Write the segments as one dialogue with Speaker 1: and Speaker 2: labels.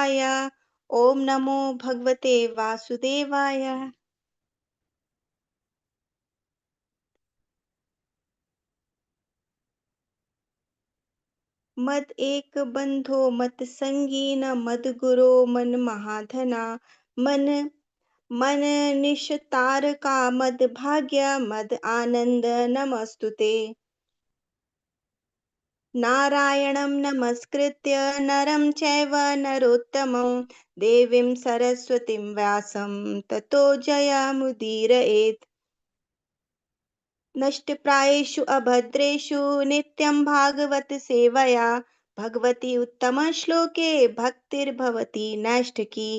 Speaker 1: शिवाय। ओम नमो भगवते वासुदेवाय। मद एक बंधो मत संगी न मद गुरो मन महाधना। मन मन निशतार का मद भाग्य मद आनंद नमस्तुते। नारायणं नमस्कृत्य नरं चैव नरोत्तमं देवीं सरस्वतीं व्यासं ततो जयमुदीरयेत्। नष्टप्रायेषु अभद्रेषु नित्यं भागवत सेवया भगवती उत्तमश्लोके भक्तिर्भवति नैष्ठिकी।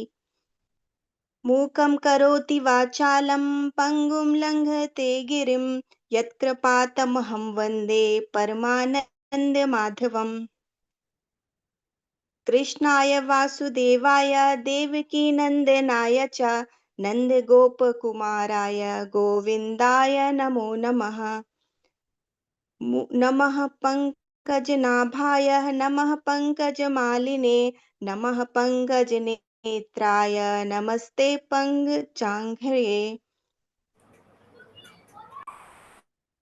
Speaker 1: मूकं करोति वाचालं पङ्गुं लङ्घते गिरिं यत्कृपातमहं वन्दे परमानन्दमाधवम्। कृष्णाय वासुदेवाय देवकीनन्दनाय च नन्दगोपकुमाराय गोविन्दाय नमो नमः। नमः पङ्कजनाभाय नमः पङ्कजमालिने नमः पङ्कजनेत्राय नमस्ते पङ्कजाङ्घ्रिये।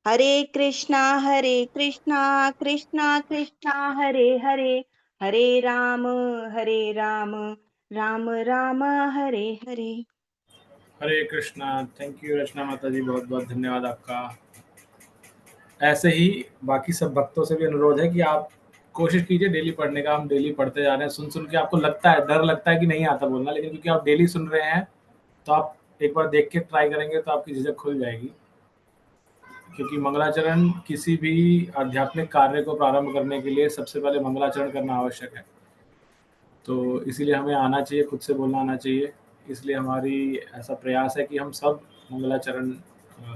Speaker 1: हरे कृष्णा कृष्णा कृष्णा हरे हरे हरे राम राम राम हरे हरे।
Speaker 2: हरे कृष्णा। थैंक यू रचना माता जी, बहुत बहुत धन्यवाद आपका। ऐसे ही बाकी सब भक्तों से भी अनुरोध है कि आप कोशिश कीजिए डेली पढ़ने का। हम डेली पढ़ते जा रहे हैं। सुन सुन के आपको लगता है, डर लगता है कि नहीं आता बोलना, लेकिन क्योंकि आप डेली सुन रहे हैं तो आप एक बार देख के ट्राई करेंगे तो आपकी झिझक खुल जाएगी। क्योंकि मंगलाचरण किसी भी आध्यात्मिक कार्य को प्रारंभ करने के लिए सबसे पहले मंगलाचरण करना आवश्यक है। तो इसीलिए हमें आना चाहिए, खुद से बोलना आना चाहिए। इसलिए हमारी ऐसा प्रयास है कि हम सब मंगलाचरण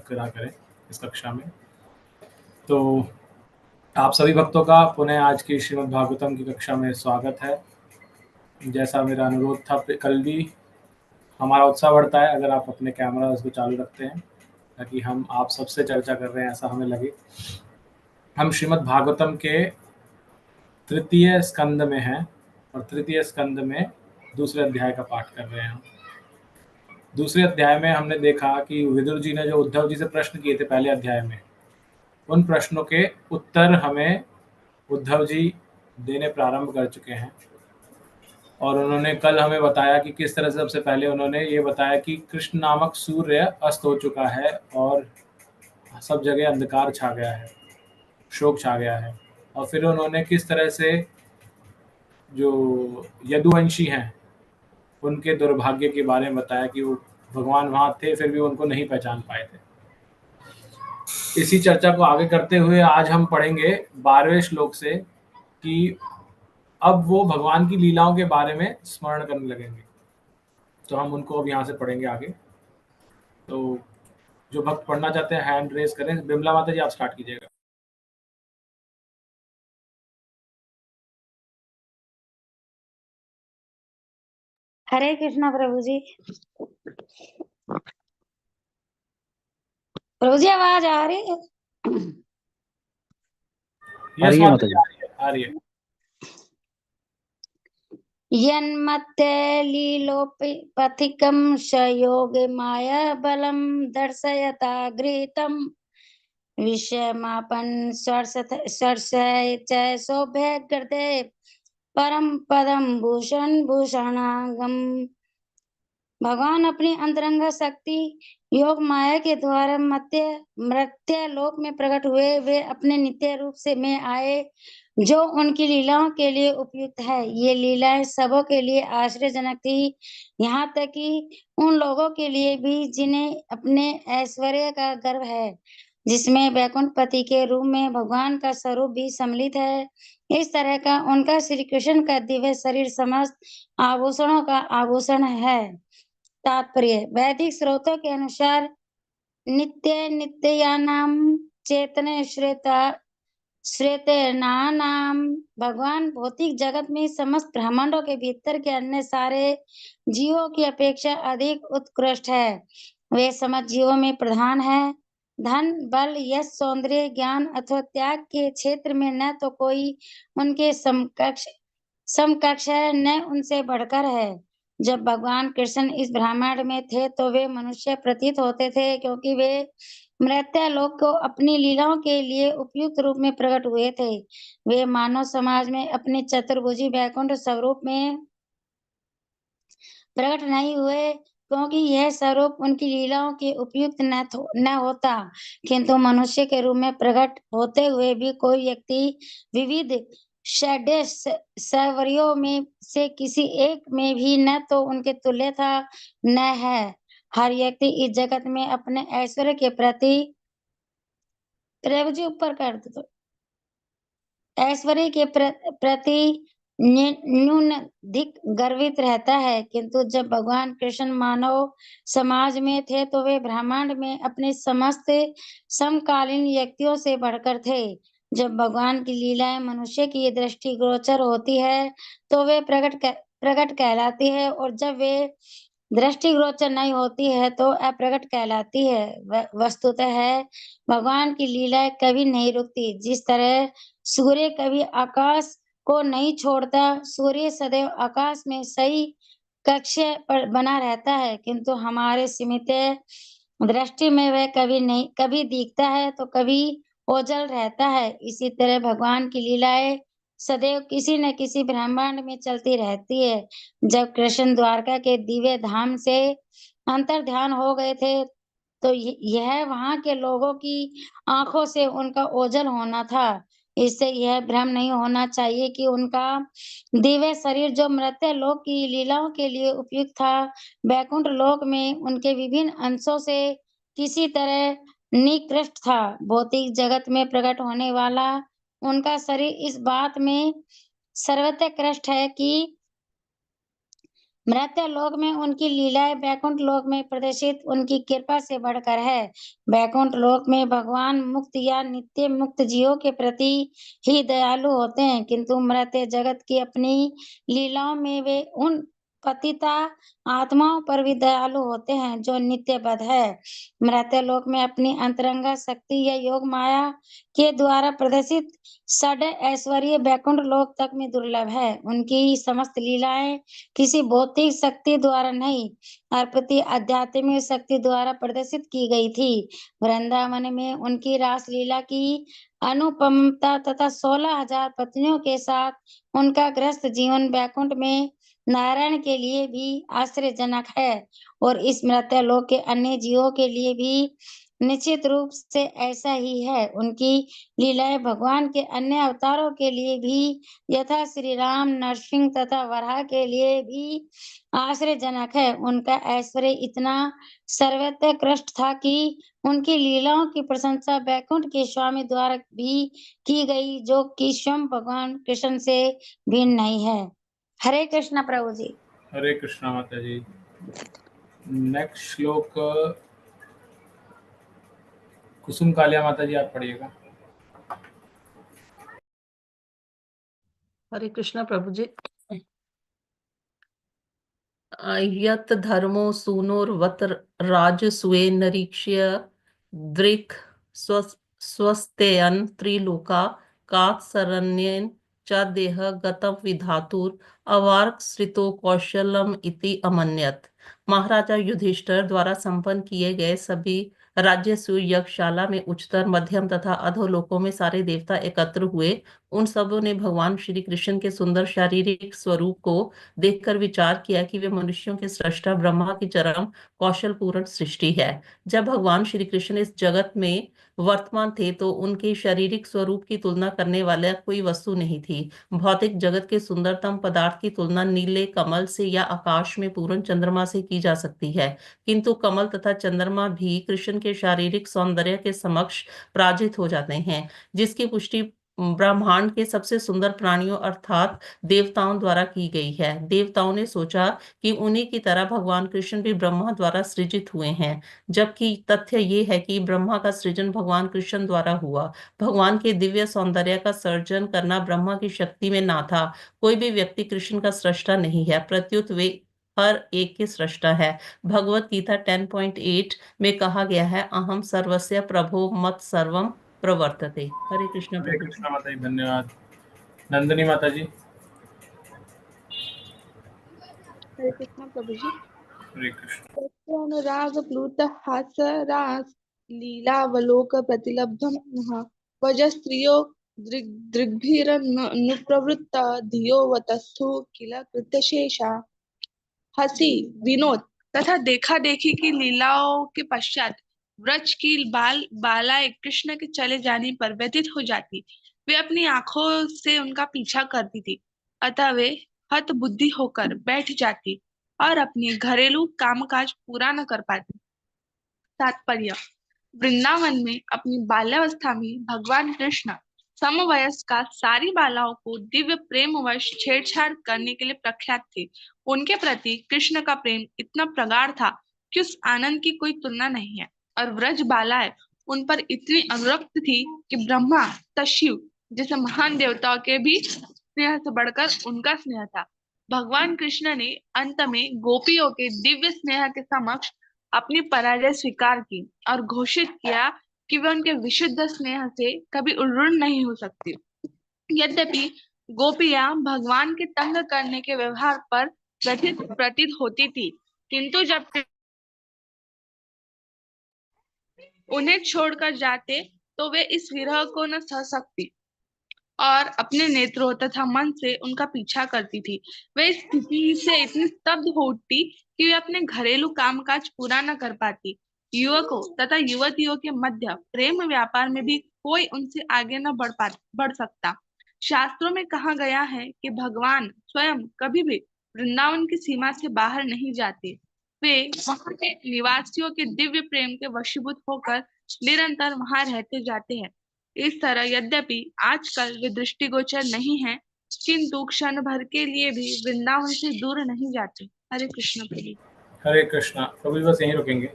Speaker 2: करा करें इस कक्षा में। तो आप सभी भक्तों का पुनः आज की श्रीमद् भागवतम की कक्षा में स्वागत है। जैसा मेरा अनुरोध था कल भी, हमारा उत्साह बढ़ता है अगर आप अपने कैमरा उसको चालू रखते हैं, ताकि हम आप सबसे चर्चा कर रहे हैं ऐसा हमें लगे। हम श्रीमद् भागवतम के तृतीय स्कंद में हैं और तृतीय स्कंद में दूसरे अध्याय का पाठ कर रहे हैं। दूसरे अध्याय में हमने देखा कि विदुर जी ने जो उद्धव जी से प्रश्न किए थे पहले अध्याय में, उन प्रश्नों के उत्तर हमें उद्धव जी देने प्रारंभ कर चुके हैं। और उन्होंने कल हमें बताया कि किस तरह से सबसे पहले उन्होंने ये बताया कि कृष्ण नामक सूर्य अस्त हो चुका है और सब जगह अंधकार छा गया है, शोक छा गया है। और फिर उन्होंने किस तरह से जो यदुवंशी हैं उनके दुर्भाग्य के बारे में बताया कि वो भगवान वहाँ थे फिर भी उनको नहीं पहचान पाए थे। इसी चर्चा को आगे करते हुए आज हम पढ़ेंगे 12वें श्लोक से कि अब वो भगवान की लीलाओं के बारे में स्मरण करने लगेंगे। तो हम उनको अब यहाँ से पढ़ेंगे आगे। तो जो भक्त पढ़ना चाहते हैं हैंड रेज करें। बिमला माता जी आप स्टार्ट कीजिएगा।
Speaker 3: हरे कृष्णा प्रभु जी। प्रभु जी आवाज आ रही है?
Speaker 2: यस माता जी, आ रही है।
Speaker 3: यन्मत्ते लीलोपथिकं सयोग माया बलम दर्शयता गृहीतम विषयमापन सरसय च सौभ्य कृते परम पदम भूषण भूषणागम। भगवान अपनी अंतरंग शक्ति योग माया के द्वारा मर्त्य लोक में प्रकट हुए। वे अपने नित्य रूप से में आए जो उनकी लीलाओं के लिए उपयुक्त है। ये लीलाएं सबों के लिए आश्चर्यजनक थी, यहाँ तक कि उन लोगों के लिए भी जिन्हें अपने ऐश्वर्य का गर्व है, जिसमें वैकुंठपति के रूप में भगवान का स्वरूप भी सम्मिलित है। इस तरह का उनका श्री कृष्ण का दिव्य शरीर समस्त आभूषणों का आभूषण है। तात्पर्य वैदिक स्रोतों के अनुसार नित्यानाम चेतन श्रेतनानाम भगवान भौतिक जगत में समस्त ब्रह्मांडों के भीतर के अन्य सारे जीवों की अपेक्षा अधिक उत्कृष्ट है। वे समस्त जीवों में प्रधान है। धन बल यश सौंदर्य ज्ञान अथवा त्याग के क्षेत्र में न तो कोई उनके समकक्ष समकक्ष है, न उनसे बढ़कर है। जब भगवान कृष्ण इस ब्रह्मांड में थे तो वे मनुष्य प्रतीत होते थे, क्योंकि वे मर्त्यलोक को अपनी लीलाओं के लिए उपयुक्त रूप में प्रकट हुए थे। वे मानव समाज में अपने चतुर्भुजी वैकुंठ स्वरूप में प्रकट नहीं हुए, क्योंकि यह स्वरूप उनकी लीलाओं के उपयुक्त न होता, किंतु मनुष्य के रूप में प्रकट होते हुए भी कोई व्यक्ति विविध सैवरियों में से किसी एक में भी न तो उनके तुल्य था न है। हर व्यक्ति इस जगत में अपने ऐश्वर्य के प्रति जी ऊपर कर दो, ऐश्वर्य के प्रति न्यूनाधिक गर्वित रहता है, किंतु जब भगवान कृष्ण मानव समाज में थे तो वे ब्रह्मांड में अपने समस्त समकालीन व्यक्तियों से बढ़कर थे। जब भगवान की लीलाएं मनुष्य की दृष्टि गोचर होती है तो वे प्रकट कहलाती है, और जब वे दृष्टिगोचर नहीं होती है तो अप्रकट कहलाती है। वस्तुतः है भगवान की लीलाएं कभी नहीं रुकती। जिस तरह सूर्य कभी आकाश को नहीं छोड़ता, सूर्य सदैव आकाश में सही कक्ष पर बना रहता है, किंतु हमारे सीमित दृष्टि में वह कभी दिखता है तो कभी ओझल रहता है। इसी तरह भगवान की लीलाएं सदैव किसी न किसी ब्रह्मांड में चलती रहती है। जब कृष्ण द्वारका के दिव्य धाम से अंतर ध्यान हो गए थे तो यह वहां के लोगों की आंखों से उनका ओझल होना था। इससे यह भ्रम नहीं होना चाहिए कि उनका दिव्य शरीर जो मर्त्य लोक की लीलाओं के लिए उपयुक्त था, वैकुंठ लोक में उनके विभिन्न अंशों से किसी तरह निकृष्ट था। भौतिक जगत में प्रकट होने वाला उनका शरीर इस बात में सर्वोत्कृष्ट है कि मर्त्य लोक में उनकी लीलाएं वैकुंठ लोक में प्रदर्शित उनकी कृपा से बढ़कर है। वैकुंठ लोक में भगवान मुक्त या नित्य मुक्त जीवों के प्रति ही दयालु होते हैं, किंतु मर्त्य जगत की अपनी लीलाओं में वे उन पतिता आत्माओं पर भी दयालु होते हैं जो नित्य बद्ध है। मर्त्य लोक में अपनी अंतरंगा शक्ति या योग माया के द्वारा प्रदर्शित षड ऐश्वर्य वैकुंठ लोक तक में दुर्लभ है। उनकी समस्त लीलाएं किसी भौतिक शक्ति द्वारा नहीं, अप्रति आध्यात्मिक शक्ति द्वारा प्रदर्शित की गई थी। वृंदावन में उनकी रासलीला की अनुपमता तथा 16,000 पत्नियों के साथ उनका ग्रस्त जीवन वैकुंठ में नारायण के लिए भी आश्चर्यजनक है, और इस मर्त्य लोक के अन्य जीवों के लिए भी निश्चित रूप से ऐसा ही है। उनकी लीलाएं भगवान के अन्य अवतारों के लिए भी यथा श्री राम, नरसिंह तथा वराह के लिए भी आश्चर्यजनक है। उनका ऐश्वर्य इतना सर्वोत्कृष्ट था कि उनकी लीलाओं की प्रशंसा वैकुंठ के स्वामी द्वारा भी की गई, जो कि स्वयं भगवान कृष्ण से भिन्न नहीं है। हरे कृष्णा प्रभु जी।
Speaker 2: हरे कृष्णा माता जी। नेक्स्ट श्लोक कुसुम कालिया माता जी आप पढ़िएगा।
Speaker 4: हरे कृष्णा प्रभु जी। यत धर्मो सूनोर्वत राजस्वे नरीक्ष्य दृक् स्वस्तेयन त्रिलोका कात्सरण्येन च देह गतम विधातुर अवार्क श्रितो कौशलम इति अमन्यत। महाराजा युधिष्ठिर द्वारा संपन्न किए गए सभी राज्यसूय यज्ञशाला में उच्चतर, मध्यम तथा अधोलोकों में सारे देवता एकत्र हुए। उन सबों ने भगवान श्री कृष्ण के सुंदर शारीरिक स्वरूप को देखकर विचार किया कि वे मनुष्यों के सृष्टा ब्रह्मा की चरम कौशल पूर्ण सृष्टि है। जब भगवान श्री कृष्ण इस जगत में वर्तमान थे तो उनके शारीरिक स्वरूप की तुलना करने वाला कोई वस्तु नहीं थी। भौतिक जगत के सुंदरतम पदार्थ की तुलना नीले कमल से या आकाश में पूर्ण चंद्रमा से की जा सकती है, किंतु कमल तथा चंद्रमा भी कृष्ण के शारीरिक सौंदर्य के समक्ष पराजित हो जाते हैं, जिसकी पुष्टि ब्रह्मांड के सबसे सुंदर प्राणियों अर्थात देवताओं द्वारा की गई है। देवताओं ने सोचा कि उन्हीं की तरह भगवान कृष्ण भी ब्रह्मा द्वारा सृजित हुए हैं, जबकि तथ्य ये है कि ब्रह्मा का सृजन भगवान कृष्ण द्वारा हुआ। भगवान के दिव्य सौंदर्य का सर्जन करना ब्रह्मा की शक्ति में ना था। कोई भी व्यक्ति कृष्ण का सृष्टा नहीं है, प्रत्युत वे हर एक के सृष्टा है। भगवत गीता 10.8 में कहा गया है, अहम सर्वस्य प्रभो मत सर्वम प्रवर्तते। हरे कृष्ण
Speaker 2: हरे
Speaker 4: प्रभु।
Speaker 2: कृष्णा माता जी, धन्यवाद। नंदिनी माता जी।
Speaker 5: हरे कृष्णा प्रभु जी।
Speaker 2: हरे कृष्ण।
Speaker 5: तस्य अनुराग प्लुत हास रास लीलावलोक प्रतिलब्धमनः वजस्त्रियो दृग्भिरनुप्रवृत्त धियो वतस्थो किल कृत्यशेषा। हंसी, विनोद तथा देखा देखी की लीलाओं के पश्चात व्रज की बालाएं कृष्ण के चले जाने पर व्यथित हो जाती। वे अपनी आंखों से उनका पीछा करती थी, अतः वे हत बुद्धि होकर बैठ जाती और अपनी घरेलू कामकाज पूरा न कर पाती। तात्पर्य: वृंदावन में अपनी बाल्यावस्था में भगवान कृष्ण समवयस्का सारी बालाओं को दिव्य प्रेमवश छेड़छाड़ करने के लिए प्रख्यात थे। उनके प्रति कृष्ण का प्रेम इतना प्रगाढ़ था कि उस आनंद की कोई तुलना नहीं है, और व्रज बालाएं उन पर इतनी अनुरक्त थी कि ब्रह्मा तथा शिव जैसे महान देवताओं के भी स्नेह से बढ़कर उनका स्नेह था। भगवान कृष्ण ने अंत में गोपियों के दिव्य स्नेह के समक्ष अपनी पराजय स्वीकार की और घोषित किया कि वे उनके विशुद्ध स्नेह से कभी उन्मूलन नहीं हो सकती। यद्यपि गोपियां भगवान के तंग करने के व्यवहार पर व्यथित प्रतीत होती थी, किंतु जब उन्हें छोड़कर जाते तो वे इस विरह को न सह सकती और अपने नेत्रों तथा मन से उनका पीछा करती थी। वे इस स्थिति से इतनी स्तब्ध हो उठती कि वे अपने घरेलू कामकाज पूरा न कर पाती। युवकों तथा युवतियों के मध्य प्रेम व्यापार में भी कोई उनसे आगे न बढ़ सकता। शास्त्रों में कहा गया है कि भगवान स्वयं कभी भी वृंदावन की सीमा से बाहर नहीं जाते। वे वहां के निवासियों के दिव्य प्रेम के वशीभूत होकर निरंतर वहां रहते जाते हैं। इस तरह यद्यपि आजकल वे दृष्टिगोचर नहीं है, किंतु क्षण भर के लिए भी वृंदावन से दूर नहीं जाते। हरे कृष्ण प्रभु।
Speaker 2: हरे कृष्णा प्रभु जी, बस यहीं रुकेंगे।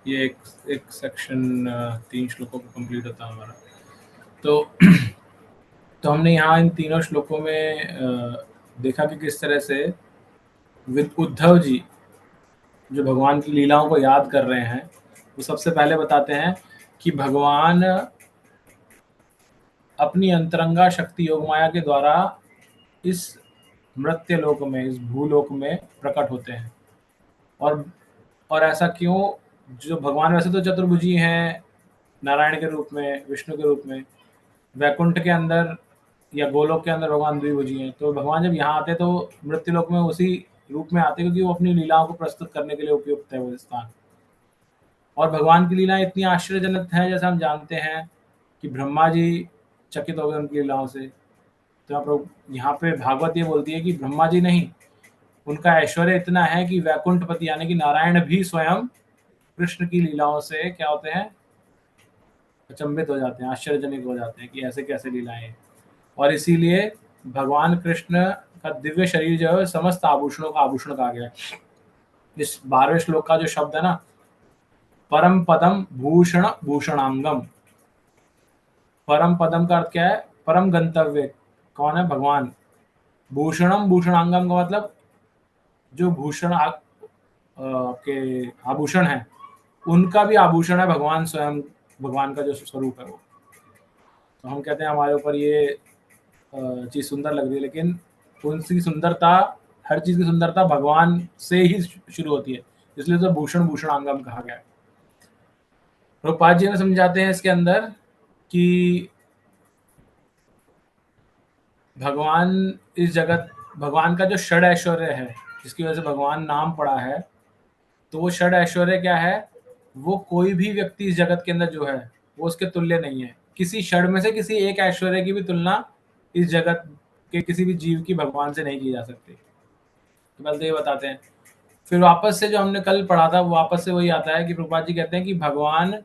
Speaker 2: ये एक सेक्शन 3 श्लोकों को कंप्लीट होता है हमारा। तो हमने यहाँ इन तीनों श्लोकों में देखा कि किस तरह से उद्धव जी जो भगवान की लीलाओं को याद कर रहे हैं, वो सबसे पहले बताते हैं कि भगवान अपनी अंतरंगा शक्ति योग माया के द्वारा इस मृत्य लोक में, इस भूलोक में प्रकट होते हैं। और ऐसा क्यों? जो भगवान वैसे तो चतुर्भुजी हैं, नारायण के रूप में, विष्णु के रूप में। वैकुंठ के अंदर या गोलोक के अंदर भगवान द्विभुजी हैं। तो भगवान जब यहाँ आते तो मृत्युलोक में उसी रूप में आते, क्योंकि वो अपनी लीलाओं को प्रस्तुत करने के लिए उपयुक्त है वो स्थान। और भगवान की लीलाएं इतनी आश्चर्यजनक हैं, जैसे हम जानते हैं कि ब्रह्मा जी चकित हो गए उनकी लीलाओं से। तो यहाँ पे भागवत ये बोलती है कि ब्रह्मा जी नहीं, उनका ऐश्वर्य इतना है कि वैकुंठपति यानी कि नारायण भी स्वयं कृष्ण की लीलाओं से क्या होते हैं, अचंभित हो जाते हैं, आश्चर्यजनक हो जाते हैं कि ऐसे कैसे लीलाएं। और इसीलिए भगवान कृष्ण का दिव्य शरीर जो है समस्त आभूषणों का आभूषण कहा गया है। इस 12वें श्लोक का जो शब्द है ना, परम पदम भूषण भूषणांगम। परम पदम का अर्थ क्या है? परम गंतव्य कौन है? भगवान। भूषणम भूषणांगम का मतलब जो भूषण आपके आभूषण है, उनका भी आभूषण है भगवान स्वयं। भगवान का जो स्वरूप है वो, तो हम कहते हैं हमारे ऊपर ये चीज सुंदर लग रही है, लेकिन उनकी सुंदरता, हर चीज की सुंदरता भगवान से ही शुरू होती है, इसलिए तो भूषण भूषणांगम कहा गया है। प्रभुपाद जी ने समझाते हैं इसके अंदर कि भगवान इस जगत, भगवान का जो षड ऐश्वर्य है, जिसकी वजह से भगवान नाम पड़ा है, तो वो षड ऐश्वर्य क्या है? वो कोई भी व्यक्ति इस जगत के अंदर जो है वो उसके तुल्य नहीं है। किसी षड में से किसी एक ऐश्वर्य की भी तुलना इस जगत के किसी भी जीव की भगवान से नहीं की जा सकती। तो पहले तो ये बताते हैं, फिर वापस से जो हमने कल पढ़ा था वो वापस से वही आता है कि प्रभुपाद जी कहते हैं कि भगवान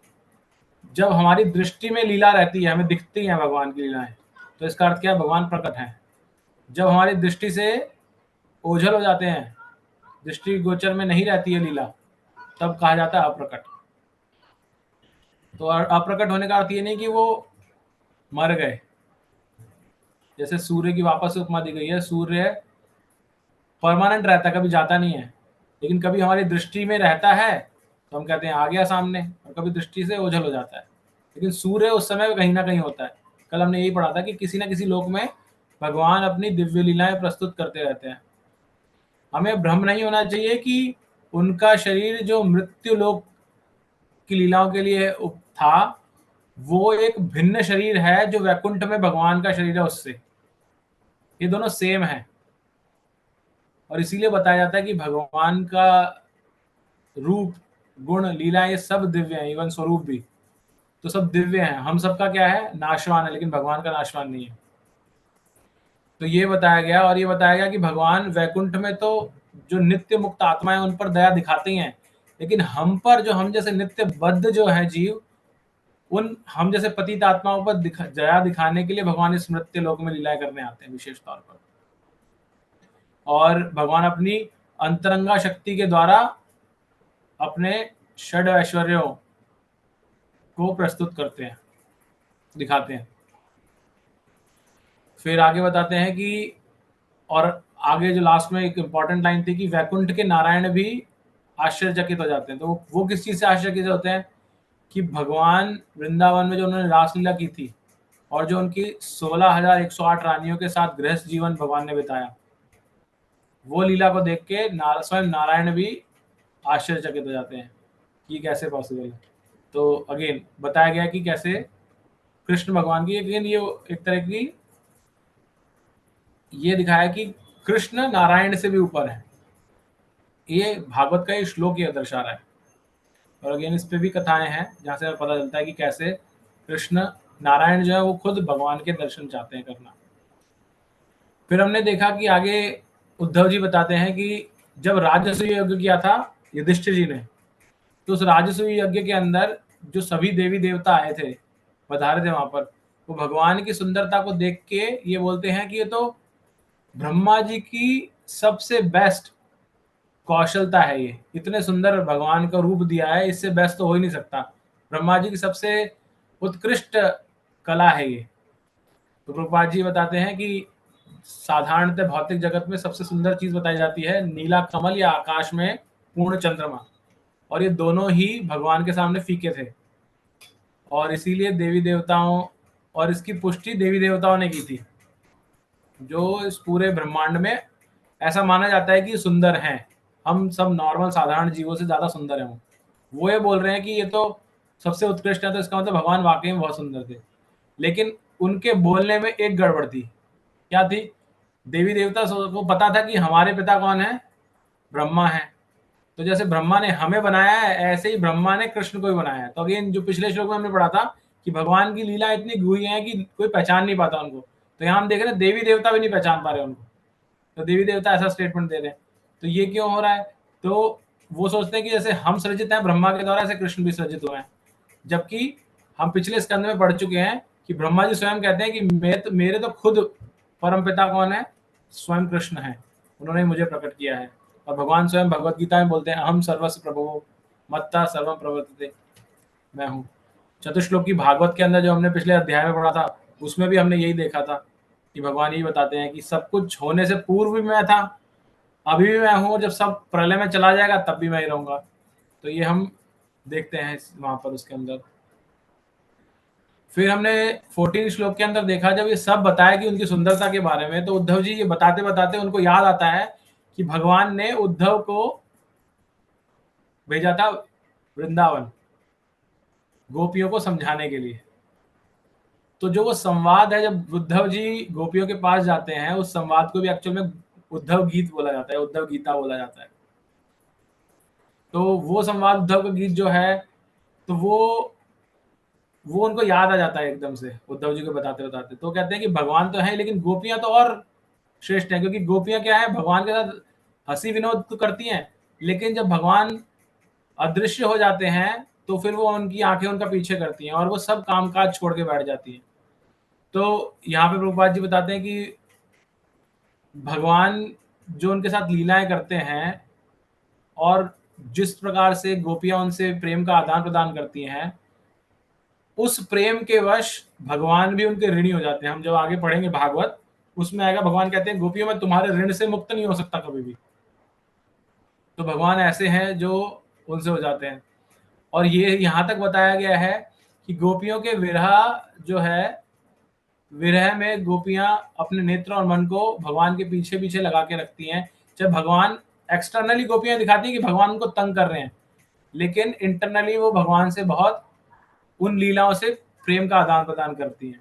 Speaker 2: जब हमारी दृष्टि में लीला रहती है, हमें दिखती है भगवान की लीलाएं, तो इसका अर्थ क्या है? भगवान प्रकट है। जब हमारी दृष्टि से ओझल हो जाते हैं, दृष्टि गोचर में नहीं रहती है लीला, तब कहा जाता है अप्रकट। तो अप्रकट होने का अर्थ ये नहीं कि वो मर गए। जैसे सूर्य की वापस से उपमा दी गई है, सूर्य परमानेंट रहता है, कभी जाता नहीं है, लेकिन कभी हमारी दृष्टि में रहता है तो हम कहते हैं आ गया सामने, और कभी दृष्टि से ओझल हो जाता है। लेकिन सूर्य उस समय कहीं ना कहीं होता है। कल हमने यही पढ़ा था कि किसी ना किसी लोक में भगवान अपनी दिव्य लीलाएं प्रस्तुत करते रहते हैं। हमें भ्रम नहीं होना चाहिए कि उनका शरीर जो मृत्यु लोक की लीलाओं के लिए था, वो एक भिन्न शरीर है जो वैकुंठ में भगवान का शरीर है उससे। ये दोनों सेम है, और इसीलिए बताया जाता है कि भगवान का रूप, गुण, लीला ये सब दिव्य है, इवन स्वरूप भी तो सब दिव्य हैं। हम सबका क्या है, नाशवान है, लेकिन भगवान का नाशवान नहीं है। तो ये बताया गया, और ये बताया गया कि भगवान वैकुंठ में तो जो नित्य मुक्त आत्माएं उन पर दया दिखाती हैं, लेकिन हम पर, जो हम जैसे नित्य बद्ध जो है जीव, उन हम जैसे पतित आत्माओं पर दया दिखाने के लिए भगवान इस मृत्यु लोक में लीलाएं करने आते हैं विशेष तौर पर। और भगवान अपनी अंतरंगा शक्ति के द्वारा अपने षड ऐश्वर्यों को प्रस्तुत करते हैं, दिखाते हैं। फिर आगे बताते हैं कि, और आगे जो लास्ट में एक इंपॉर्टेंट लाइन थी कि वैकुंठ के नारायण भी आश्चर्यचकित हो जाते हैं। तो वो किस चीज से आश्चर्यचकित होते हैं कि भगवान वृंदावन में जो उन्होंने रासलीला की थी, और जो उनकी 16,108 रानियों के साथ गृहस्थ जीवन भगवान ने बिताया, वो लीला को देख के स्वयं नारायण भी आश्चर्यचकित हो जाते हैं कि कैसे पॉसिबल है। तो अगेन बताया गया कि कैसे कृष्ण भगवान की, अगेन ये एक तरह की ये दिखाया कि कृष्ण नारायण से भी ऊपर है। ये भागवत का ये श्लोक ये दर्शा रहा है। और अगेन इस पे भी कथाएं हैं जहाँ से पता चलता है कि कैसे कृष्ण नारायण जो है वो खुद भगवान के दर्शन चाहते हैं करना। फिर हमने देखा कि आगे उद्धव जी बताते हैं कि जब राजसूय यज्ञ किया था युधिष्ठिर जी ने, तो उस राजसूय यज्ञ के अंदर जो सभी देवी देवता आए थे, पधारे थे वहां पर, वो भगवान की सुंदरता को देख के ये बोलते हैं कि ये तो ब्रह्मा जी की सबसे बेस्ट कौशलता है, ये इतने सुंदर भगवान का रूप दिया है, इससे बेस्ट तो हो ही नहीं सकता, ब्रह्मा जी की सबसे उत्कृष्ट कला है ये। तो प्रभुपाद जी बताते हैं कि साधारणतः भौतिक जगत में सबसे सुंदर चीज बताई जाती है नीला कमल या आकाश में पूर्ण चंद्रमा, और ये दोनों ही भगवान के सामने फीके थे, और इसीलिए देवी देवताओं, और इसकी पुष्टि देवी देवताओं ने की थी, जो इस पूरे ब्रह्मांड में ऐसा माना जाता है कि सुंदर हैं, हम सब नॉर्मल साधारण जीवों से ज्यादा सुंदर हैं। वो ये बोल रहे हैं कि ये तो सबसे उत्कृष्ट है, तो इसका मतलब भगवान वाकई में बहुत सुंदर थे। लेकिन उनके बोलने में एक गड़बड़ थी। क्या थी? देवी देवता को पता था कि हमारे पिता कौन है, ब्रह्मा है, तो जैसे ब्रह्मा ने हमें बनाया है, ऐसे ही ब्रह्मा ने कृष्ण को भी बनाया है। तो अगेन जो पिछले श्लोक में हमने पढ़ा था कि भगवान की लीला इतनी गुही है कि कोई पहचान नहीं पाता उनको, तो यहाँ हम देख रहे हैं देवी देवता भी नहीं पहचान पा रहे उनको, तो देवी देवता ऐसा स्टेटमेंट दे रहे हैं। तो ये क्यों हो रहा है? तो वो सोचते हैं कि जैसे हम सृजित हैं ब्रह्मा के द्वारा, ऐसे कृष्ण भी सृजित हुए हैं, जबकि हम पिछले स्कंद में पढ़ चुके हैं कि ब्रह्मा जी स्वयं कहते हैं कि मेरे तो खुद परम पिता कौन है, स्वयं कृष्ण है, उन्होंने मुझे प्रकट किया है। और भगवान स्वयं भगवत गीता में बोलते हैं अहम सर्वस्व प्रभो मत्ता सर्वम प्रवर्तते, मैं हूँ। चतुश्लोक की भागवत के अंदर जो हमने पिछले अध्याय में पढ़ा था, उसमें भी हमने यही देखा था कि भगवान यही बताते हैं कि सब कुछ होने से पूर्व भी मैं था, अभी भी मैं हूँ, और जब सब प्रलय में चला जाएगा तब भी मैं ही रहूंगा। तो ये हम देखते हैं वहां पर उसके अंदर। फिर हमने 14 श्लोक के अंदर देखा, जब ये सब बताया कि उनकी सुंदरता के बारे में, तो उद्धव जी ये बताते बताते उनको याद आता है कि भगवान ने उद्धव को भेजा था वृंदावन गोपियों को समझाने के लिए। तो जो वो संवाद है, जब उद्धव जी गोपियों के पास जाते हैं, उस संवाद को भी एक्चुअल में उद्धव गीत बोला जाता है, उद्धव गीता बोला जाता है। तो वो संवाद उद्धव का गीत जो है, तो वो उनको याद आ जाता है एकदम से उद्धव जी को बताते बताते। तो कहते हैं कि भगवान तो है, लेकिन गोपियां तो और श्रेष्ठ हैं, क्योंकि गोपियां क्या है, भगवान के साथ हंसी विनोद तो करती हैं, लेकिन जब भगवान अदृश्य हो जाते हैं तो फिर वो उनकी आंखें उनका पीछे करती हैं, और वो सब कामकाज छोड़ के बैठ जाती हैं। तो यहाँ पे प्रभुपाद जी बताते हैं कि भगवान जो उनके साथ लीलाएं करते हैं, और जिस प्रकार से गोपियां उनसे प्रेम का आदान प्रदान करती हैं, उस प्रेम के वश भगवान भी उनके ऋणी हो जाते हैं। हम जब आगे पढ़ेंगे भागवत, उसमें आएगा, भगवान कहते हैं गोपियों में तुम्हारे ऋण से मुक्त नहीं हो सकता कभी भी। तो भगवान ऐसे हैं जो उनसे हो जाते हैं। और ये यहाँ तक बताया गया है कि गोपियों के विरह जो है, विरह में गोपियां अपने नेत्र और मन को भगवान के पीछे पीछे लगा के रखती हैं, जब भगवान एक्सटर्नली गोपियां दिखाती है कि भगवान उनको तंग कर रहे हैं, लेकिन इंटरनली वो भगवान से बहुत उन लीलाओं से प्रेम का आदान प्रदान करती हैं।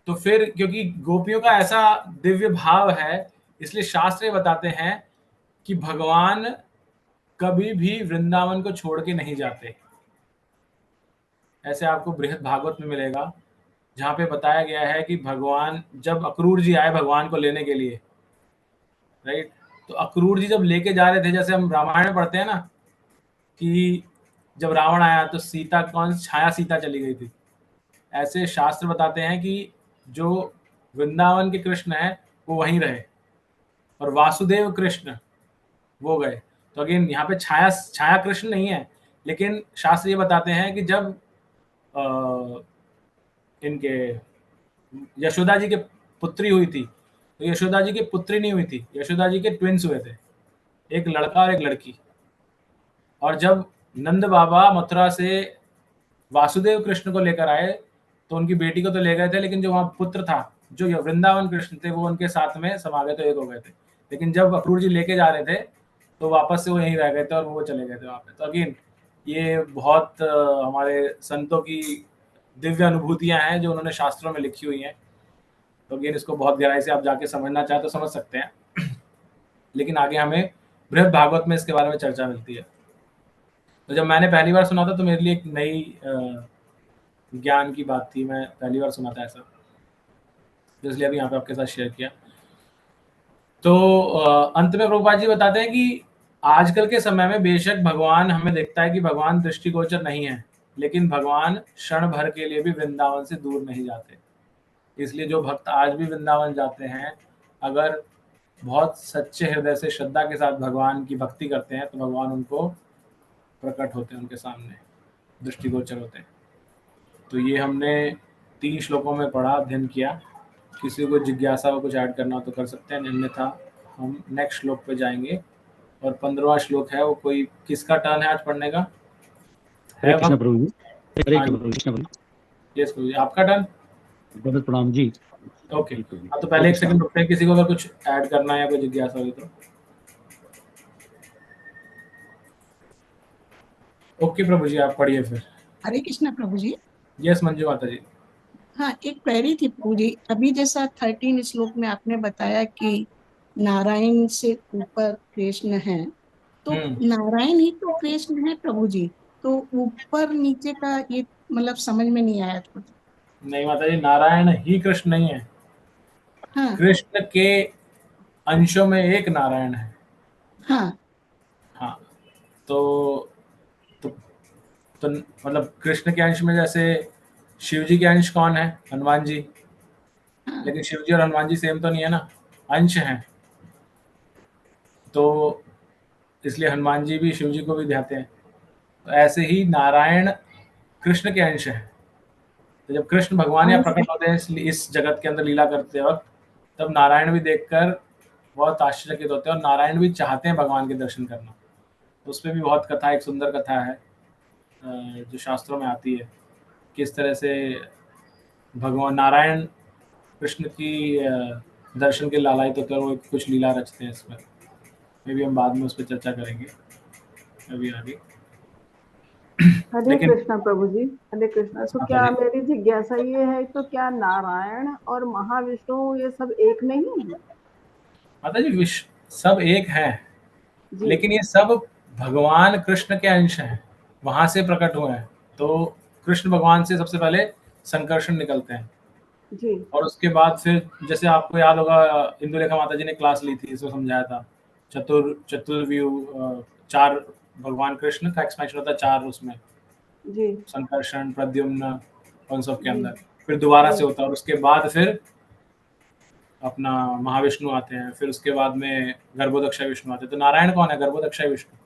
Speaker 2: तो फिर क्योंकि गोपियों का ऐसा दिव्य भाव है, इसलिए शास्त्र ये बताते हैं कि भगवान कभी भी वृंदावन को छोड़ के नहीं जाते। ऐसे आपको बृहद भागवत में मिलेगा, जहाँ पे बताया गया है कि भगवान जब अक्रूर जी आए भगवान को लेने के लिए, राइट, तो अक्रूर जी जब लेके जा रहे थे, जैसे हम रामायण में पढ़ते हैं ना कि जब रावण आया तो सीता कौन छाया सीता चली गई थी, ऐसे शास्त्र बताते हैं कि जो वृंदावन के कृष्ण हैं वो वहीं रहे और वासुदेव कृष्ण वो गए। तो अगेन यहाँ पे छाया छाया कृष्ण नहीं है, लेकिन शास्त्र ये बताते हैं कि जब इनके यशोदा जी के पुत्री हुई थी, तो यशोदा जी की पुत्री नहीं हुई थी, यशोदा जी के ट्विंस हुए थे, एक लड़का और एक लड़की। और जब नंद बाबा मथुरा से वासुदेव कृष्ण को लेकर आए तो उनकी बेटी को तो ले गए थे, लेकिन जो वहाँ पुत्र था, जो वृंदावन कृष्ण थे, वो उनके साथ में समा गए, तो एक हो गए थे। लेकिन जब अक्रूर जी लेके जा रहे थे तो वापस से वो यहीं रह गए थे और वो चले गए थे वहाँ पे। तो अगेन ये बहुत हमारे संतों की दिव्य अनुभूतियां हैं जो उन्होंने शास्त्रों में लिखी हुई हैं। तो अगेन इसको बहुत गहराई से आप जाके समझना चाहे तो समझ सकते हैं, लेकिन आगे हमें बृहद भागवत में इसके बारे में चर्चा मिलती है। तो जब मैंने पहली बार सुना था तो मेरे लिए एक नई ज्ञान की बात थी, मैं पहली बार सुना था ऐसा, तो इसलिए अभी यहाँ पे आपके साथ शेयर किया। तो अंत में प्रभुपाद जी बताते हैं कि आजकल के समय में बेशक भगवान हमें दिखता है कि भगवान दृष्टिगोचर नहीं है, लेकिन भगवान क्षण भर के लिए भी वृंदावन से दूर नहीं जाते। इसलिए जो भक्त आज भी वृंदावन जाते हैं, अगर बहुत सच्चे हृदय से श्रद्धा के साथ भगवान की भक्ति करते हैं, तो भगवान उनको प्रकट होते हैं, उनके सामने दृष्टिगोचर होते हैं। तो ये हमने 3 श्लोकों में पढ़ा, अध्ययन किया। किसी को जिज्ञासा को कुछ ऐड करना हो तो कर सकते हैं, अन्यथा हम नेक्स्ट श्लोक पे जाएंगे। और 15वां श्लोक है वो, कोई किसका टर्न है आज पढ़ने का?
Speaker 6: हरे कृष्ण प्रभु जी। हरे
Speaker 2: हाँ,
Speaker 6: कृष्ण प्रभु जी।
Speaker 2: यस प्रभु जी, आपका टर्न।
Speaker 6: बहुत प्रणाम जी।
Speaker 2: ओके, हाँ तो पहले एक सेकंड रुकते हैं, किसी को अगर कुछ ऐड करना है या कोई जिज्ञासा हो तो। ओके प्रभु जी, आप पढ़िए फिर।
Speaker 7: हरे कृष्ण प्रभु जी।
Speaker 2: यस मंजू माता जी।
Speaker 7: हाँ, एक क्वेरी थी प्रभु जी। अभी जैसा 13 श्लोक में आपने बताया कि नारायण से ऊपर कृष्ण है, तो नारायण ही तो कृष्ण है प्रभु जी, तो ऊपर नीचे का ये मतलब समझ में नहीं आया था।
Speaker 2: नहीं माता जी, नारायण ही कृष्ण नहीं है।
Speaker 7: हाँ
Speaker 2: कृष्ण के अंशों में एक नारायण है।
Speaker 7: हाँ
Speaker 2: हाँ, तो मतलब कृष्ण के अंश में जैसे शिव जी के अंश कौन है? हनुमान जी।
Speaker 7: हाँ।
Speaker 2: लेकिन शिव जी और हनुमान जी सेम तो नहीं है ना, अंश हैं। तो इसलिए हनुमान जी भी शिव जी को भी ध्याते हैं। तो ऐसे ही नारायण कृष्ण के अंश हैं। तो जब कृष्ण भगवान या प्रकट होते हैं इस जगत के अंदर लीला करते वक्त, तब नारायण भी देखकर बहुत आश्चर्यचकित होते हैं और नारायण भी चाहते हैं भगवान के दर्शन करना। तो उस पर भी बहुत कथा, एक सुंदर कथा है जो शास्त्रों में आती है, किस तरह से भगवान नारायण कृष्ण की दर्शन के लालायित होकर वो कुछ लीला रचते हैं। इसमें मे भी हम बाद में उस पर चर्चा करेंगे अभी आगे।
Speaker 8: हरे कृष्णा प्रभु जी, हरे कृष्णा। तो क्या मेरी जिज्ञासा ये है, तो क्या नारायण और महाविष्णु ये सब एक नहीं है?
Speaker 2: माता जी सब एक है, लेकिन ये सब भगवान कृष्ण के अंश हैं, वहां से प्रकट हुए हैं। तो कृष्ण भगवान से सबसे पहले संकर्षण निकलते हैं
Speaker 8: जी, और
Speaker 2: उसके बाद फिर जैसे आपको याद होगा इंदुलेखा माता जी ने क्लास ली थी, इसमें समझाया था चतुर्व्यू 4 भगवान कृष्ण का एक्सपेंशन होता है 4 उसमें
Speaker 8: जी,
Speaker 2: संकर्षण, प्रद्युम्न और सब के अंदर फिर दोबारा से होता है। और उसके बाद फिर अपना महाविष्णु आते हैं, फिर उसके बाद में गर्भोदक्षय विष्णु आते हैं। तो नारायण कौन है? गर्भोदक्षय विष्णु,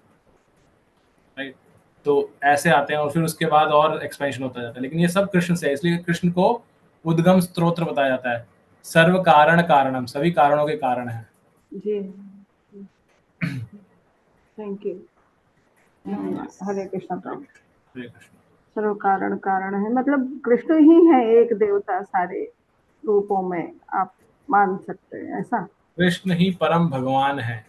Speaker 2: राइट। तो ऐसे आते हैं और फिर उसके बाद और एक्सपेंशन होता जाता है, लेकिन ये सब कृष्ण से है। इसलिए कृष्ण को उद्गम स्तोत्र बताया जाता है, सर्व कारण कारणम, सभी कारणों के कारण है।
Speaker 8: जी, थैंक यू। हरे कृष्ण प्रभु।
Speaker 2: हरे कृष्ण।
Speaker 8: सर्व कारण कारण है, मतलब कृष्ण ही है एक देवता, सारे रूपों में आप मान सकते हैं ऐसा?
Speaker 2: कृष्ण ही परम भगवान है,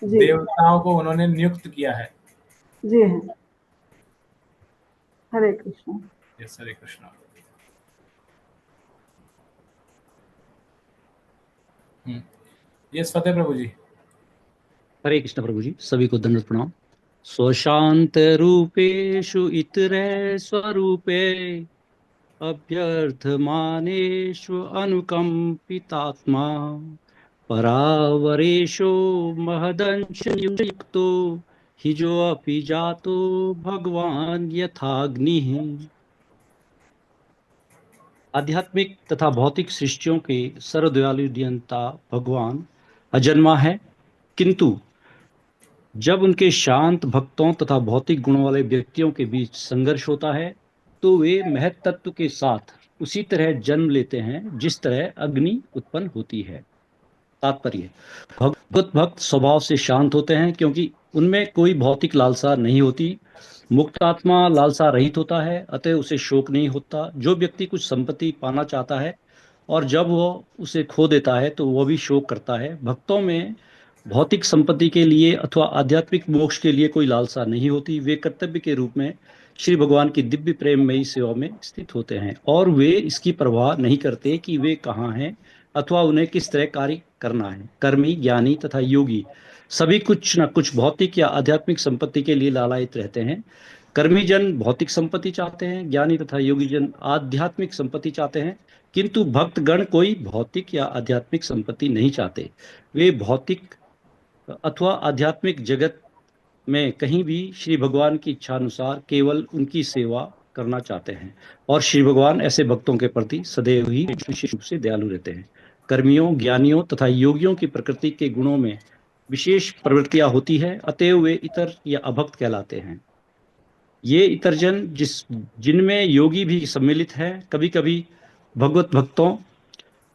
Speaker 8: जी
Speaker 2: देवताओं को उन्होंने नियुक्त किया है।
Speaker 8: जी हाँ, हरे कृष्ण।
Speaker 2: यस, हरे कृष्णा। यस फतेह प्रभु जी।
Speaker 6: हरे कृष्ण प्रभु जी, सभी को दंडवत प्रणाम। स्वशांत रूपेषु इतरे स्वरूपे अभ्यर्थमानेषु अनुकंपितात्मा परावरेशो महदंश युक्तो हि जो अपि जातो भगवान यथाग्निः। आध्यात्मिक तथा भौतिक सृष्टियों के सर्वदयालु नियंता भगवान अजन्मा है, किंतु जब उनके शांत भक्तों तथा भौतिक गुणों वाले व्यक्तियों के बीच संघर्ष होता है तो वे महत तत्व के साथ उसी तरह जन्म लेते हैं जिस तरह अग्नि उत्पन्न होती है। तात्पर्य, भगवत भक्त स्वभाव से शांत होते हैं क्योंकि उनमें कोई भौतिक लालसा नहीं होती। मुक्त आत्मा लालसा रहित होता है, अतः उसे शोक नहीं होता। जो व्यक्ति कुछ संपत्ति पाना चाहता है और जब वह उसे खो देता है तो वह भी शोक करता है। भक्तों में भौतिक संपत्ति के लिए अथवा आध्यात्मिक मोक्ष के लिए कोई लालसा नहीं होती। वे कर्तव्य के रूप में श्री भगवान की दिव्य प्रेममयी सेवा में स्थित होते हैं और वे इसकी परवाह नहीं करते कि वे कहाँ हैं अथवा उन्हें किस तरह कार्य करना है। कर्मी, ज्ञानी तथा योगी सभी कुछ न कुछ भौतिक या आध्यात्मिक संपत्ति के लिए लालायित रहते हैं। कर्मी जन भौतिक संपत्ति चाहते हैं, ज्ञानी तथा योगी जन आध्यात्मिक संपत्ति चाहते हैं, किंतु भक्तगण कोई भौतिक या आध्यात्मिक संपत्ति नहीं चाहते। वे भौतिक अथवा आध्यात्मिक जगत में कहीं भी श्री भगवान की इच्छा अनुसार केवल उनकी सेवा करना चाहते हैं और श्री भगवान ऐसे भक्तों के प्रति सदैव ही विशेष रूप से दयालु रहते हैं। कर्मियों, ज्ञानियों तथा योगियों की प्रकृति के गुणों में विशेष प्रवृत्तियां होती है, अतएव वे इतर या अभक्त कहलाते हैं। ये इतरजन जिनमें योगी भी सम्मिलित है, कभी कभी भगवत भक्तों